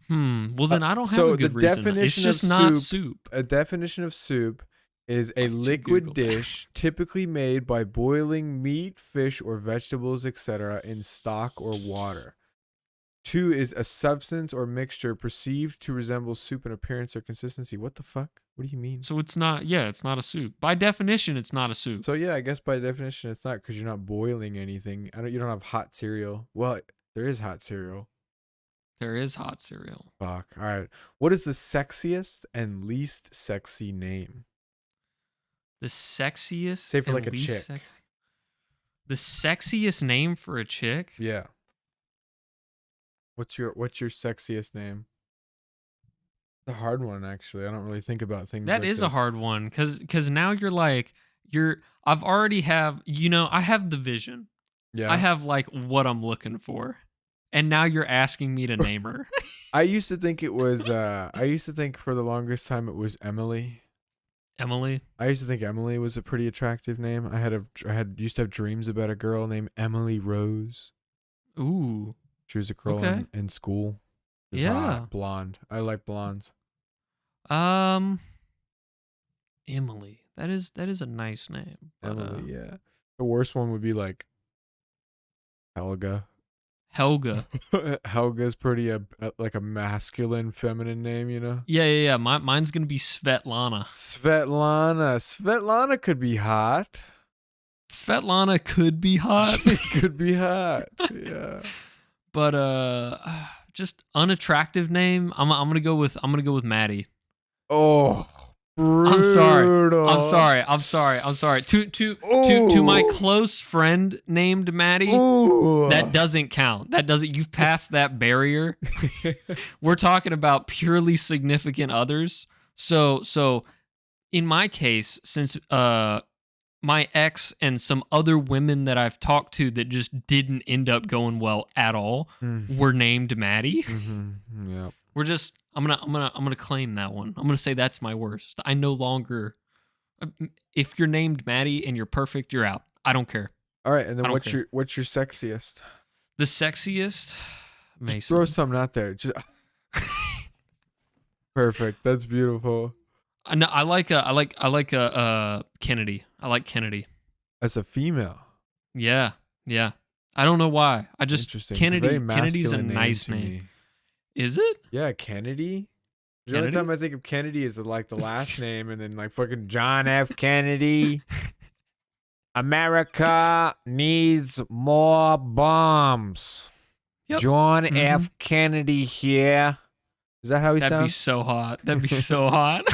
Well, then I don't have a good reason. It's just not soup. A definition of soup is a liquid dish typically made by boiling meat, fish, or vegetables, etc., in stock or water. 2 is a substance or mixture perceived to resemble soup in appearance or consistency. What the fuck? What do you mean? So it's not a soup. By definition, it's not a soup. So yeah, I guess by definition it's not because you're not boiling anything. You don't have hot cereal. Well, there is hot cereal. There is hot cereal. Fuck. All right. What is the sexiest and least sexy name? The sexiest Say for and like a least chick. The sexiest name for a chick? Yeah. What's your sexiest name? It's a hard one, actually. I don't really think about things That like is this. a hard one because now I've already have, I have the vision. Yeah. I have like what I'm looking for. And now you're asking me to name her. I used to think for the longest time it was Emily. Emily? I used to think Emily was a pretty attractive name. I used to have dreams about a girl named Emily Rose. Ooh. She was a girl in school. She was hot, blonde. I like blondes. Emily. That is a nice name. But, Emily, yeah. The worst one would be like Helga. Helga's pretty like a masculine, feminine name, you know? Yeah. Mine's gonna be Svetlana. Svetlana could be hot. Svetlana could be hot. She could be hot. Yeah. But just unattractive name. I'm gonna go with Maddie. Oh. Brutal. I'm sorry. To my close friend named Maddie, that doesn't count. You've passed that barrier. We're talking about purely significant others. So in my case, since my ex and some other women that I've talked to that just didn't end up going well at all were named Maddie. Mm-hmm. Yeah. I'm gonna claim that one. I'm gonna say that's my worst. I no longer. If you're named Maddie and you're perfect, you're out. I don't care. All right, and then what's your sexiest? The sexiest. Mason. Just throw something out there. Just perfect. That's beautiful. No, I like Kennedy. I like Kennedy. As a female. Yeah. I don't know why. I just Interesting. Kennedy's a nice name. Is it? Yeah, Kennedy. The only Kennedy? time I think of Kennedy is like the last name, and then like fucking John F. Kennedy. America needs more bombs. Yep. John Mhm. F. Kennedy here. Is that how he That'd be sounds? so hot. That'd be so hot.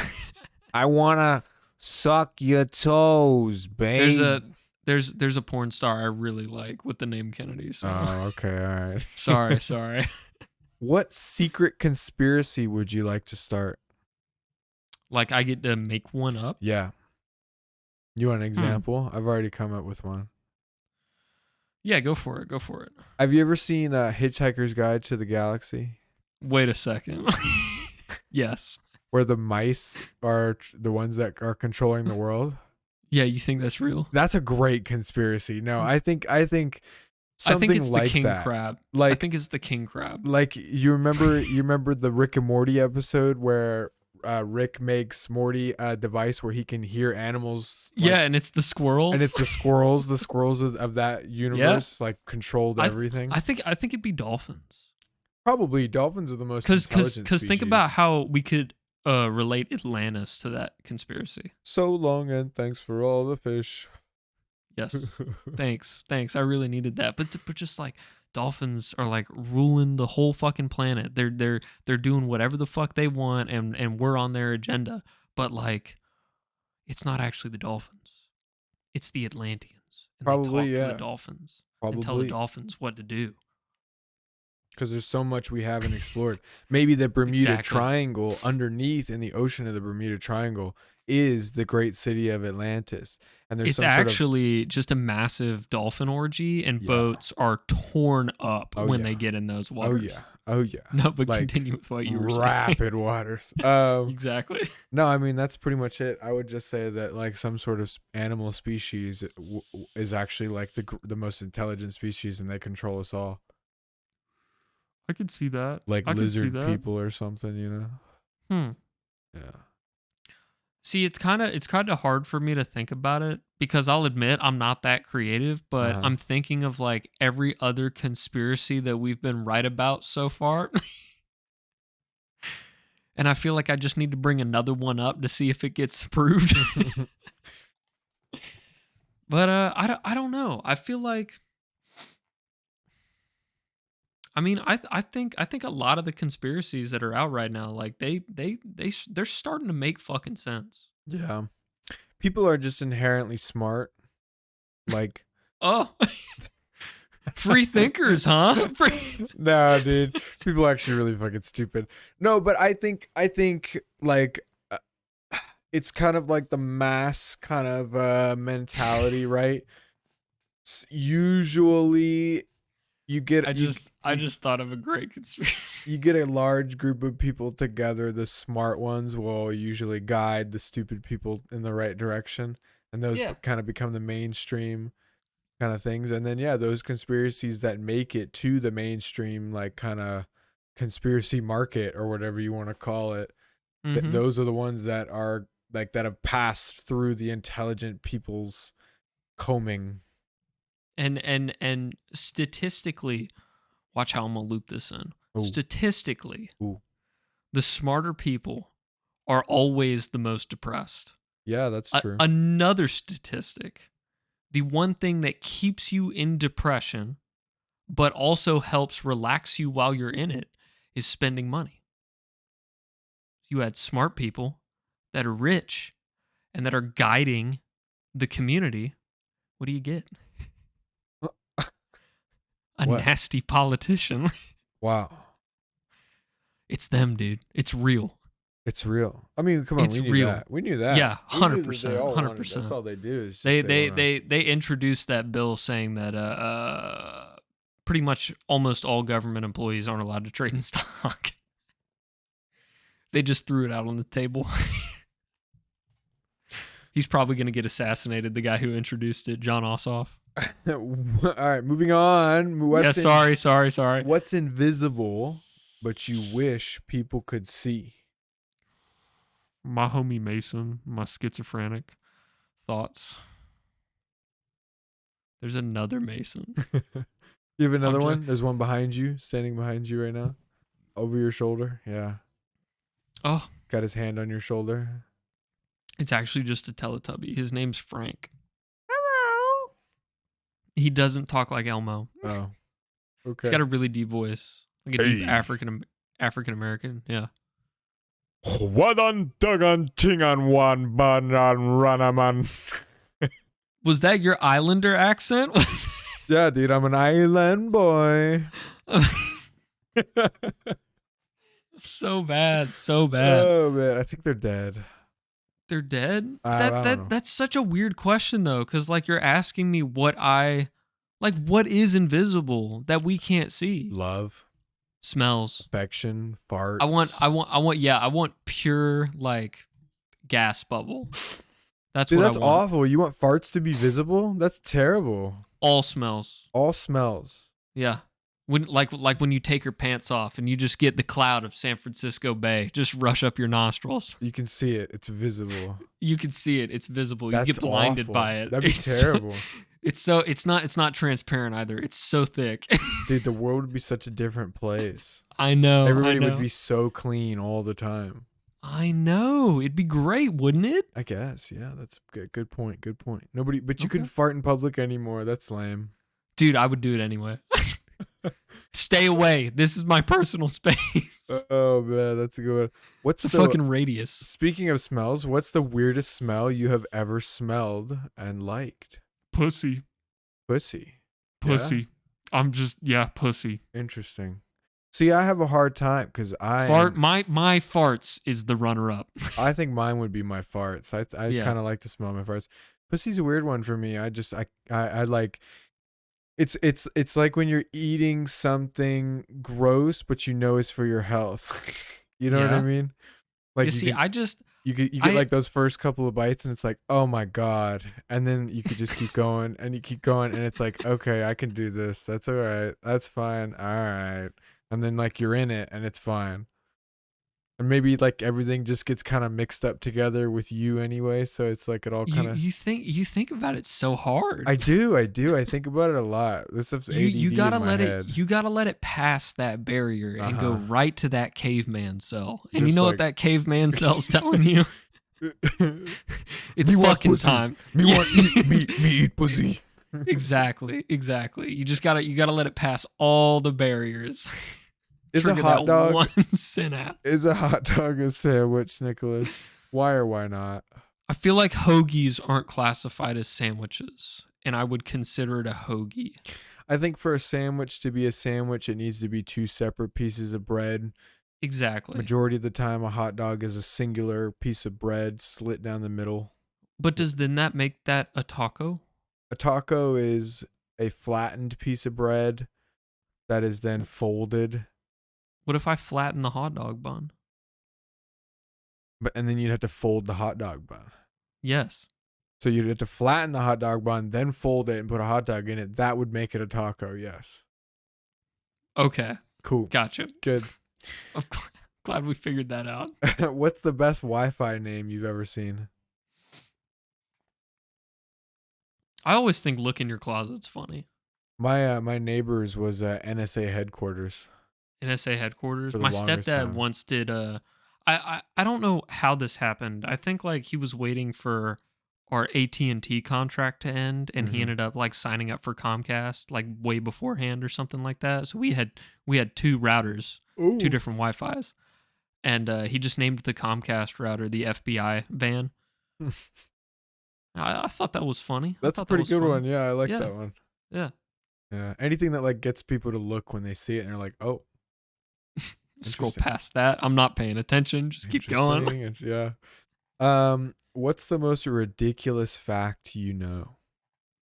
I wanna suck your toes, babe. There's a porn star I really like with the name Kennedy. So Oh, okay, all right. sorry. What secret conspiracy would you like to start? Like I get to make one up. Yeah. You want an example? I've already come up with one. Yeah, go for it. Go for it. Have you ever seen Hitchhiker's Guide to the Galaxy? Wait a second. Yes. Where the mice are the ones that are controlling the world? Yeah, you think that's real? That's a great conspiracy. No, I think I something think it's like the king that. crab. I Like think it's the king crab. like you remember the Rick and Morty episode where Rick makes Morty a device where he can hear animals. Yeah, and it's the squirrels. And it's the squirrels of that universe, like controlled everything. I think it'd be dolphins. Probably dolphins are the most intelligent Because think species. about how we could relate Atlantis to that conspiracy. So long and thanks for all the fish. Yes. Thanks. I really needed that. But just like dolphins are like ruling the whole fucking planet. They're doing whatever the fuck they want and we're on their agenda. But like it's not actually the dolphins. It's the Atlanteans. And Probably, they talk yeah. to the dolphins. And tell the Probably. dolphins what to do. Because there's so much we haven't explored. Maybe the Bermuda Exactly. Triangle, underneath in the ocean of the Bermuda Triangle, is the great city of Atlantis. And there's It's some sort of actually just a massive dolphin orgy, and Yeah. boats are torn up Oh, when yeah. they get in those oh waters. yeah, oh yeah, No, but Like, continue with what you were saying. rapid waters. Exactly. No, I mean that's pretty much it. I would just say that like some sort of animal species is actually like the most intelligent species, and they control us all. I could see that. Like I could see lizard that. people or something, you know? Yeah. See, it's kind of hard for me to think about it because I'll admit I'm not that creative, but Uh-huh. I'm thinking of like every other conspiracy that we've been right about so far. And I feel like I just need to bring another one up to see if it gets proved. But I don't know. I feel like I mean, I think a lot of the conspiracies that are out right now, like they're starting to make fucking sense. Yeah. People are just inherently smart. Like Oh, free thinkers, huh? no, dude. People are actually really fucking stupid. No, but I think like it's kind of like the mass kind of mentality, right? Usually you get I just thought of a great conspiracy. you get a large group of people together. The smart ones will usually guide the stupid people in the right direction, and those Yeah. kind of become the mainstream kind of things. And then those conspiracies that make it to the mainstream, like kind of conspiracy market or whatever you want to call it, Mhm. those are the ones that are like that have passed through the intelligent people's combing. And statistically, watch how I'm gonna loop this in. Ooh. Statistically, Ooh. the smarter people are always the most depressed. Yeah, that's true. Another statistic, the one thing that keeps you in depression, but also helps relax you while you're in it, is spending money. You had smart people that are rich and that are guiding the community. What do you get? A What? nasty politician. Wow. It's them, dude. It's real. It's real. I mean, come on, It's we knew real. that. We knew that. Yeah, We knew that they 100%, all wanted it. 100%. That's all they do is just They introduced that bill saying that pretty much almost all government employees aren't allowed to trade in stock. They just threw it out on the table. He's probably going to get assassinated, the guy who introduced it, John Ossoff. All right, moving on. Sorry. What's invisible but you wish people could see? My homie Mason, my schizophrenic thoughts. There's another Mason. You have another I'm one? There's one behind you, standing behind you right now, over your shoulder. Yeah. Oh, Got his hand on your shoulder. it's actually just a Teletubby. His name's Frank. Hello. He doesn't talk like Elmo. Oh, He's okay. got a really deep voice, like a deep Hey. African American. Yeah. Wadan dagan tingan wan banan ranaman. Was that your Islander accent? Yeah, dude, I'm an island boy. So bad, so bad. Oh man, I think they're dead. They're dead? I don't know. That's such a weird question though, because like you're asking me what is invisible that we can't see? Love, Smells. affection, farts. I want pure like gas bubble. That's Dude, what that's I want. awful. You want farts to be visible? That's terrible. All smells. All smells. Yeah. When like when you take your pants off and you just get the cloud of San Francisco Bay just rush up your nostrils. You can see it. It's visible. You can see it. It's visible. That's You get blinded awful. by it. That'd be It's terrible. It's not transparent either. It's so thick. Dude, the world would be such a different place. I know. Everybody I know. would be so clean all the time. I know. It'd be great, wouldn't it? I guess. Yeah, that's good. Good point. Good point. Nobody, but you Okay. couldn't fart in public anymore. That's lame. Dude, I would do it anyway. Stay away. This is my personal space. Oh man, that's a good one. What's It's the a fucking radius. Speaking of smells, what's the weirdest smell you have ever smelled and liked? Pussy. Pussy. Pussy. I'm just pussy. Interesting. See, I have a hard time because Fart. My farts is the runner up. I think mine would be my farts. I Yeah. kind of like to smell my farts. Pussy's a weird one for me. I like. It's like when you're eating something gross, but you know it's for your health. You know what I Yeah. mean? Like you get like those first couple of bites, and it's like, oh my god, and then you could just keep going, and you keep going, and it's like, okay, I can do this. That's all right. That's fine. All right, and then like you're in it, and it's fine. And maybe like everything just gets kind of mixed up together with you anyway, so it's like it all kind of. You think about it so hard. I do. I think about it a lot. This stuff's ADD you gotta in my let head. it. You gotta let it pass that barrier and go Uh-huh. right to that caveman cell. And you Just know like- what that caveman cell's telling you? It's Me want fucking pussy. time. Me Yeah. want me eat pussy. Exactly. You just gotta let it pass all the barriers. Is a Trigger hot that dog one synapse. is a hot dog a sandwich, Nicholas? Why or why not? I feel like hoagies aren't classified as sandwiches, and I would consider it a hoagie. I think for a sandwich to be a sandwich, it needs to be two separate pieces of bread. Exactly. Majority of the time, a hot dog is a singular piece of bread slit down the middle. But then that make that a taco? A taco is a flattened piece of bread that is then folded, What if I flatten the hot dog bun? and then you'd have to fold the hot dog bun. Yes. So you'd have to flatten the hot dog bun, then fold it and put a hot dog in it. That would make it a taco, yes. Okay. Cool. Gotcha. Good. I'm glad we figured that out. What's the best Wi-Fi name you've ever seen? I always think look in your closet's funny. My neighbor's was NSA headquarters. NSA headquarters. For the My longest stepdad time. once did I don't know how this happened. I think like he was waiting for our AT&T contract to end and he Mhm. ended up like signing up for Comcast like way beforehand or something like that. So we had two routers, Ooh. two different Wi-Fis. And he just named the Comcast router the FBI van. I thought that was funny. That's a pretty good one. Yeah, I like that one. Yeah. Yeah. Anything that like gets people to look when they see it and they're like, oh, Scroll Interesting. past that. I'm not paying attention. Just keep going. interesting, Yeah. What's the most ridiculous fact you know?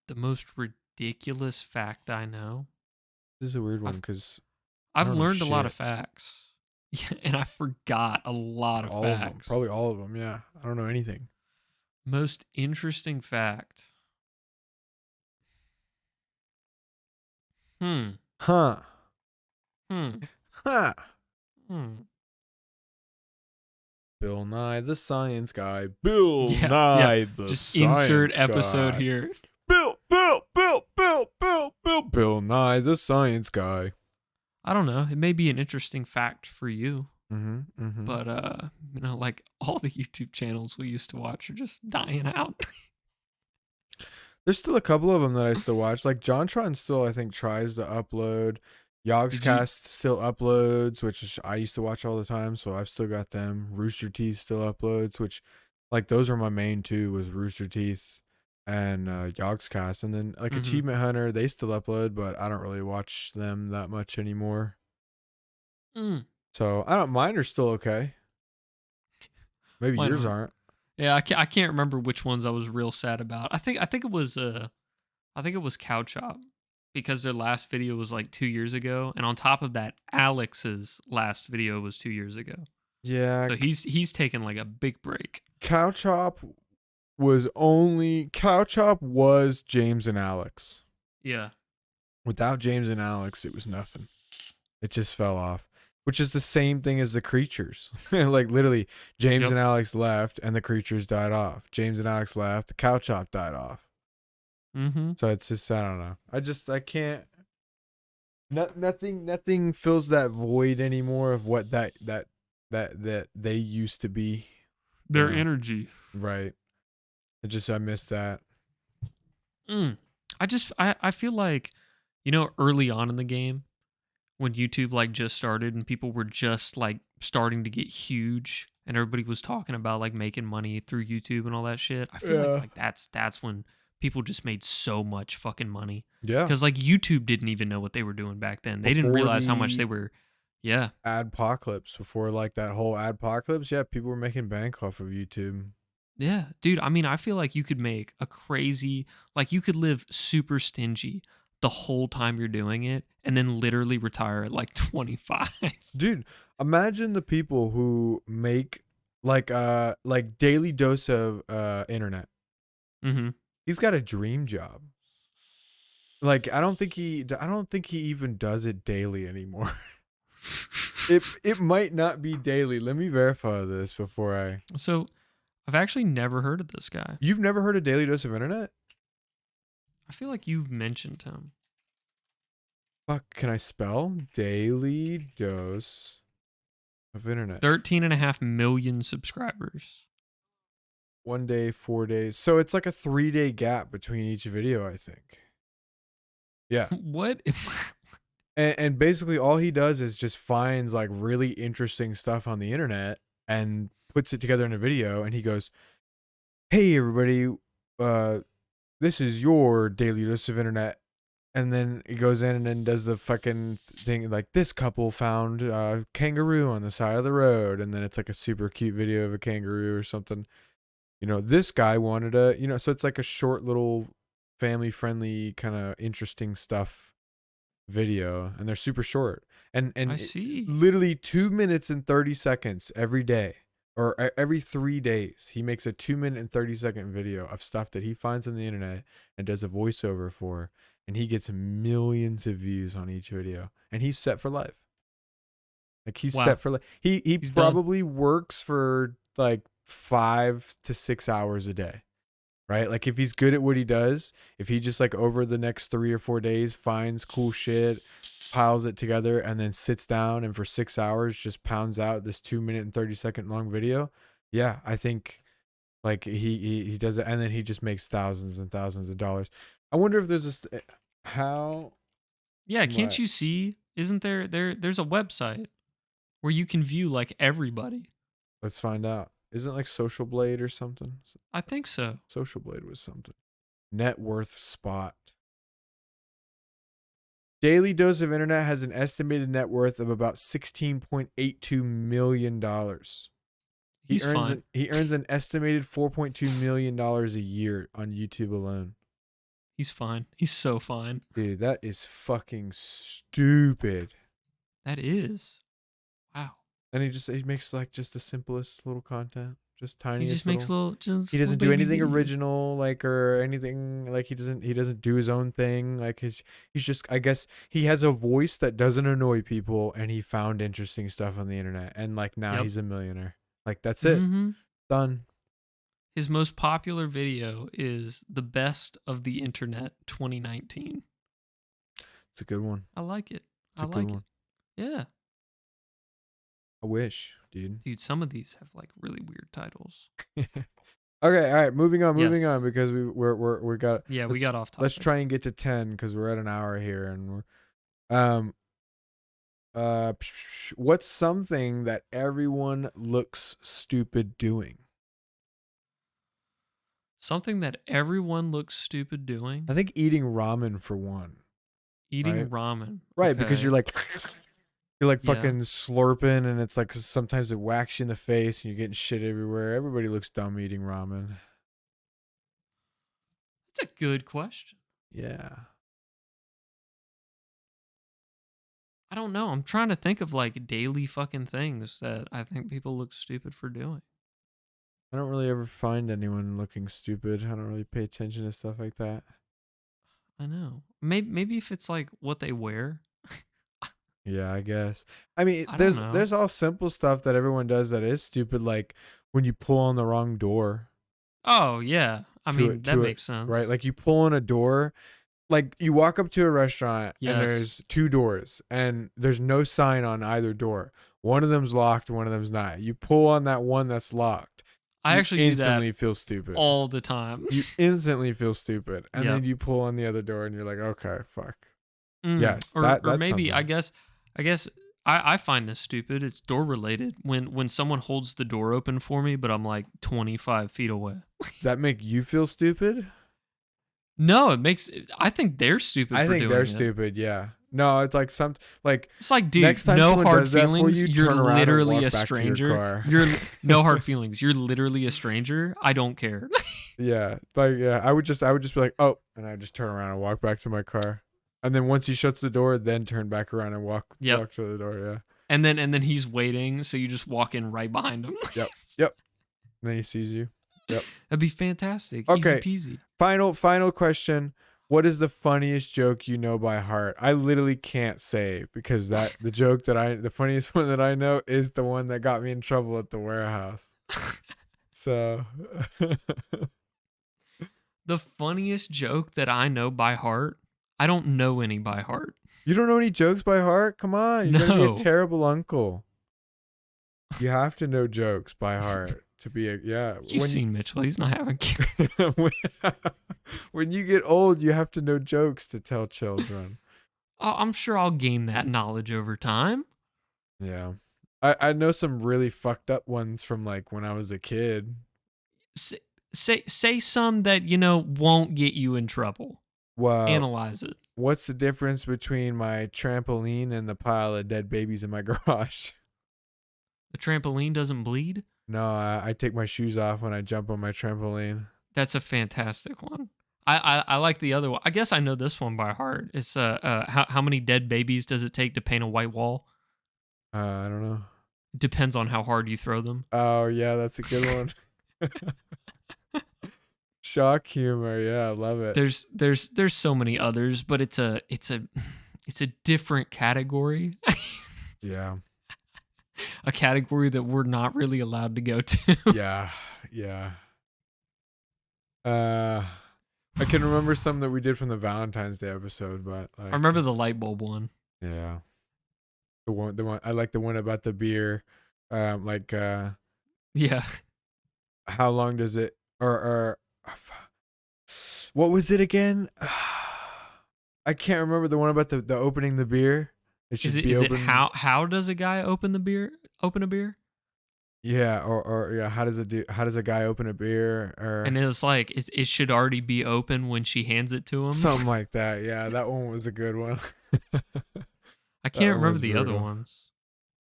The most ridiculous fact I know. This is a weird one because I've don't know learned a lot of shit. facts. Yeah, and I forgot a lot of all of them, facts. probably all of them. Yeah, I don't know anything. Most interesting fact. Huh? Hmm. Huh? Hmm. Bill Nye the Science Guy. Bill Yeah, Nye the Just Science insert episode Guy. here. Bill Nye the Science Guy. I don't know. It may be an interesting fact for you. Mm-hmm. Mm-hmm. But like all the YouTube channels we used to watch are just dying out. There's still a couple of them that I still watch. Like JonTron still, I think, tries to upload. Did you? Yogscast still uploads, I used to watch all the time, so I've still got them. Rooster Teeth still uploads, which, like, those are my main two, was Rooster Teeth and Yogscast. And then, like, Mm-hmm. Achievement Hunter, they still upload, but I don't really watch them that much anymore. Mm. So, I don't, mine are still okay. Maybe Mine yours aren't. aren't. Yeah, I can't remember which ones I was real sad about. I think it was Cow Chop because their last video was like 2 years ago, and on top of that, Alex's last video was 2 years ago. Yeah, So he's taken like a big break. Cow Chop was James and Alex. Yeah. Without James and Alex, it was nothing. It just fell off, which is the same thing as the creatures. Like literally, James Yep. and Alex left, and the creatures died off. James and Alex left, the cow chop died off. Mm-hmm. So it's just, I don't know. I can't. Nothing fills that void anymore of what that they used to be. Their Yeah. energy. Right. I missed that. I feel like, early on in the game, when YouTube like just started and people were just like starting to get huge and everybody was talking about like making money through YouTube and all that shit. I feel Yeah. like that's when people just made so much fucking money. Yeah. Because like YouTube didn't even know what they were doing back then. They didn't Before realize how much the- they were. Yeah. Adpocalypse, before like that whole adpocalypse, yeah, people were making bank off of YouTube. Yeah, dude. I mean, I feel like you could make a crazy, like you could live super stingy the whole time you're doing it and then literally retire at like 25. Dude, imagine the people who make like daily dose of internet. Mm-hmm. He's got a dream job. Like I don't think he even does it daily anymore. It might not be daily. Let me verify this before I. So I've actually never heard of this guy. You've never heard of daily dose of internet? I feel like you've mentioned him. Fuck, can I spell daily dose of internet? 13.5 million subscribers. 1 day, 4 days. So it's like a 3-day gap between each video, I think. Yeah. What? And basically all he does is just finds like really interesting stuff on the internet and puts it together in a video, and he goes, "Hey everybody, this is your daily dose of internet." And then he goes in and then does the fucking thing like, "This couple found a kangaroo on the side of the road," and then it's like a super cute video of a kangaroo or something. This guy wanted so it's like a short little family friendly kind of interesting stuff video, and they're super short, and I see. literally 2 minutes and 30 seconds every day, or every 3 days he makes a 2 minute and 30-second video of stuff that he finds on the internet and does a voiceover for, and he gets millions of views on each video, and he's set for life. Like he's Wow. set for life. He He's done. probably works for like 5 to 6 hours a day. Right? Like if he's good at what he does, if he just like over the next 3 or 4 days finds cool shit, piles it together, and then sits down and for 6 hours just pounds out this 2 minute and 30-second long video, yeah, I think like he does it, and then he just makes thousands and thousands of dollars. I wonder if there's how. Yeah, can't What? you see? Isn't there's a website where you can view like everybody. Let's find out. Isn't it like Social Blade or something? I think so. Social Blade was something. Net worth spot. Daily Dose of Internet has an estimated net worth of about $16.82 million. He's fine. He earns an estimated $4.2 million a year on YouTube alone. He's fine. He's so fine. Dude, that is fucking stupid. That is. Wow. And he makes like just the simplest little content, just tiny. He just makes little. He doesn't do anything original, like, or anything like he doesn't do his own thing. Like he's just, I guess he has a voice that doesn't annoy people, and he found interesting stuff on the internet, and like now Yep. he's a millionaire. Like that's it. Mm-hmm. Done. His most popular video is "The Best of the Internet 2019." It's a good one. I like it. It's a I good like one. it. Yeah. I wish, dude. Dude, some of these have like really weird titles. Okay, all right, moving on, Yes. because we got Yeah, we got off topic. let's try and get to 10 because we're at an hour here, and we're what's something that everyone looks stupid doing? Something that everyone looks stupid doing. I think eating ramen for one. Eating right? ramen. Right, because Okay. you're like Yeah. fucking slurping, and it's like sometimes it whacks you in the face and you're getting shit everywhere. Everybody looks dumb eating ramen. That's a good question. Yeah. I don't know. I'm trying to think of like daily fucking things that I think people look stupid for doing. I don't really ever find anyone looking stupid. I don't really pay attention to stuff like that. I know. Maybe if it's like what they wear. Yeah, I guess. I mean, I don't know. there's all simple stuff that everyone does that is stupid, like when you pull on the wrong door. Oh yeah. I mean that makes sense. Right? Like you pull on a door, like you walk up to a restaurant and Yes. there's two doors and there's no sign on either door. One of them's locked, one of them's not. You pull on that one that's locked. I you actually do that instantly feel stupid. all the time. You instantly feel stupid. And Yep. then you pull on the other door and you're like, okay, fuck. Yes. Or that's maybe something. I guess I find this stupid. It's door related. When someone holds the door open for me, but I'm like 25 feet away. Does that make you feel stupid? No, I think they're stupid I for think doing they're it. stupid, yeah. No, it's like It's like, dude, next time no someone hard does that for feelings. you, You're turn around and literally walk a back to your stranger. car. You're no hard feelings. You're literally a stranger. I don't care. Yeah, like I would just be like, oh, and I just turn around and walk back to my car, and then once he shuts the door, then turn back around and walk to the door. Yeah, And then he's waiting, so you just walk in right behind him. Yep. And then he sees you. Yep. That'd be fantastic. Okay. Easy peasy. Final question. What is the funniest joke you know by heart? I literally can't say because the funniest one that I know is the one that got me in trouble at the warehouse. So The funniest joke that I know by heart. I don't know any by heart. you don't know any jokes by heart? Come on, you're gonna be No. a terrible uncle. You have to know jokes by heart to be a You've seen Mitchell. He's not having kids. when you get old, you have to know jokes to tell children. I'm sure I'll gain that knowledge over time. Yeah. I know some really fucked up ones from like when I was a kid. Say some that won't get you in trouble. Well, Analyze it. What's the difference between my trampoline and the pile of dead babies in my garage? The trampoline doesn't bleed? No, I take my shoes off when I jump on my trampoline. That's a fantastic one. I like the other one. I guess I know this one by heart. It's how many dead babies does it take to paint a white wall? I don't know. Depends on how hard you throw them. Oh yeah, that's a good one. Shock humor, yeah, I love it. There's so many others, but it's a different category. Yeah. A category that we're not really allowed to go to. Yeah. I can remember some that we did from the Valentine's Day episode, but I remember the light bulb one. Yeah. The one I like the one about the beer. Yeah. How long does it or what was it again? I can't remember the one about the opening the beer. Is it how does a guy open a beer? Yeah, or yeah, how does a guy open a beer? Or And it's like it should already be open when she hands it to him. Something like that. Yeah, that one was a good one. I can't remember was the other brutal. ones.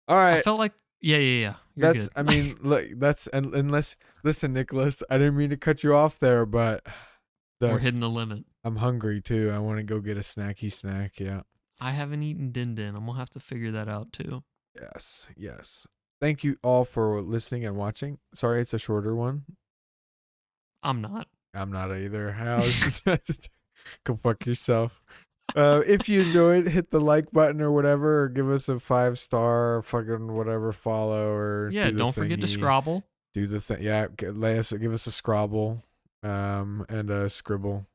All right. I felt like yeah. You're That's good. I mean, look, unless listen, Nicholas, I didn't mean to cut you off there, but we're hitting the limit. I'm hungry too. I want to go get a snacky snack. Yeah. I haven't eaten din din. I'm gonna have to figure that out too. Yes. Thank you all for listening and watching. Sorry, it's a shorter one. I'm not either. Go fuck yourself. If you enjoyed, hit the like button or whatever, or give us a 5-star fucking whatever follow or don't forget to scrabble. Do the thing. Yeah, give us a scrabble, and a scribble.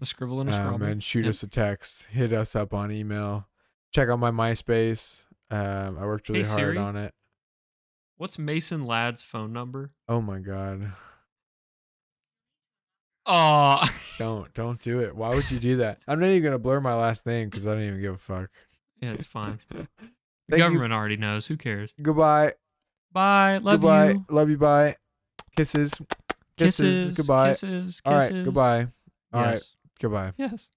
A scribble and a scrabble. And shoot us a text. Hit us up on email. Check out my MySpace. I worked really hard on it. What's Mason Ladd's phone number? Oh my god. Oh, Don't do it. Why would you do that? I'm not even gonna blur my last name because I don't even give a fuck. yeah, it's fine. The Thank you. government already knows. Who cares? Goodbye. Bye. Love Goodbye. you. Love you. Bye. Kisses. Kisses. Goodbye. Kisses. All right. Kisses. Goodbye. All right. Yes. Goodbye. Yes.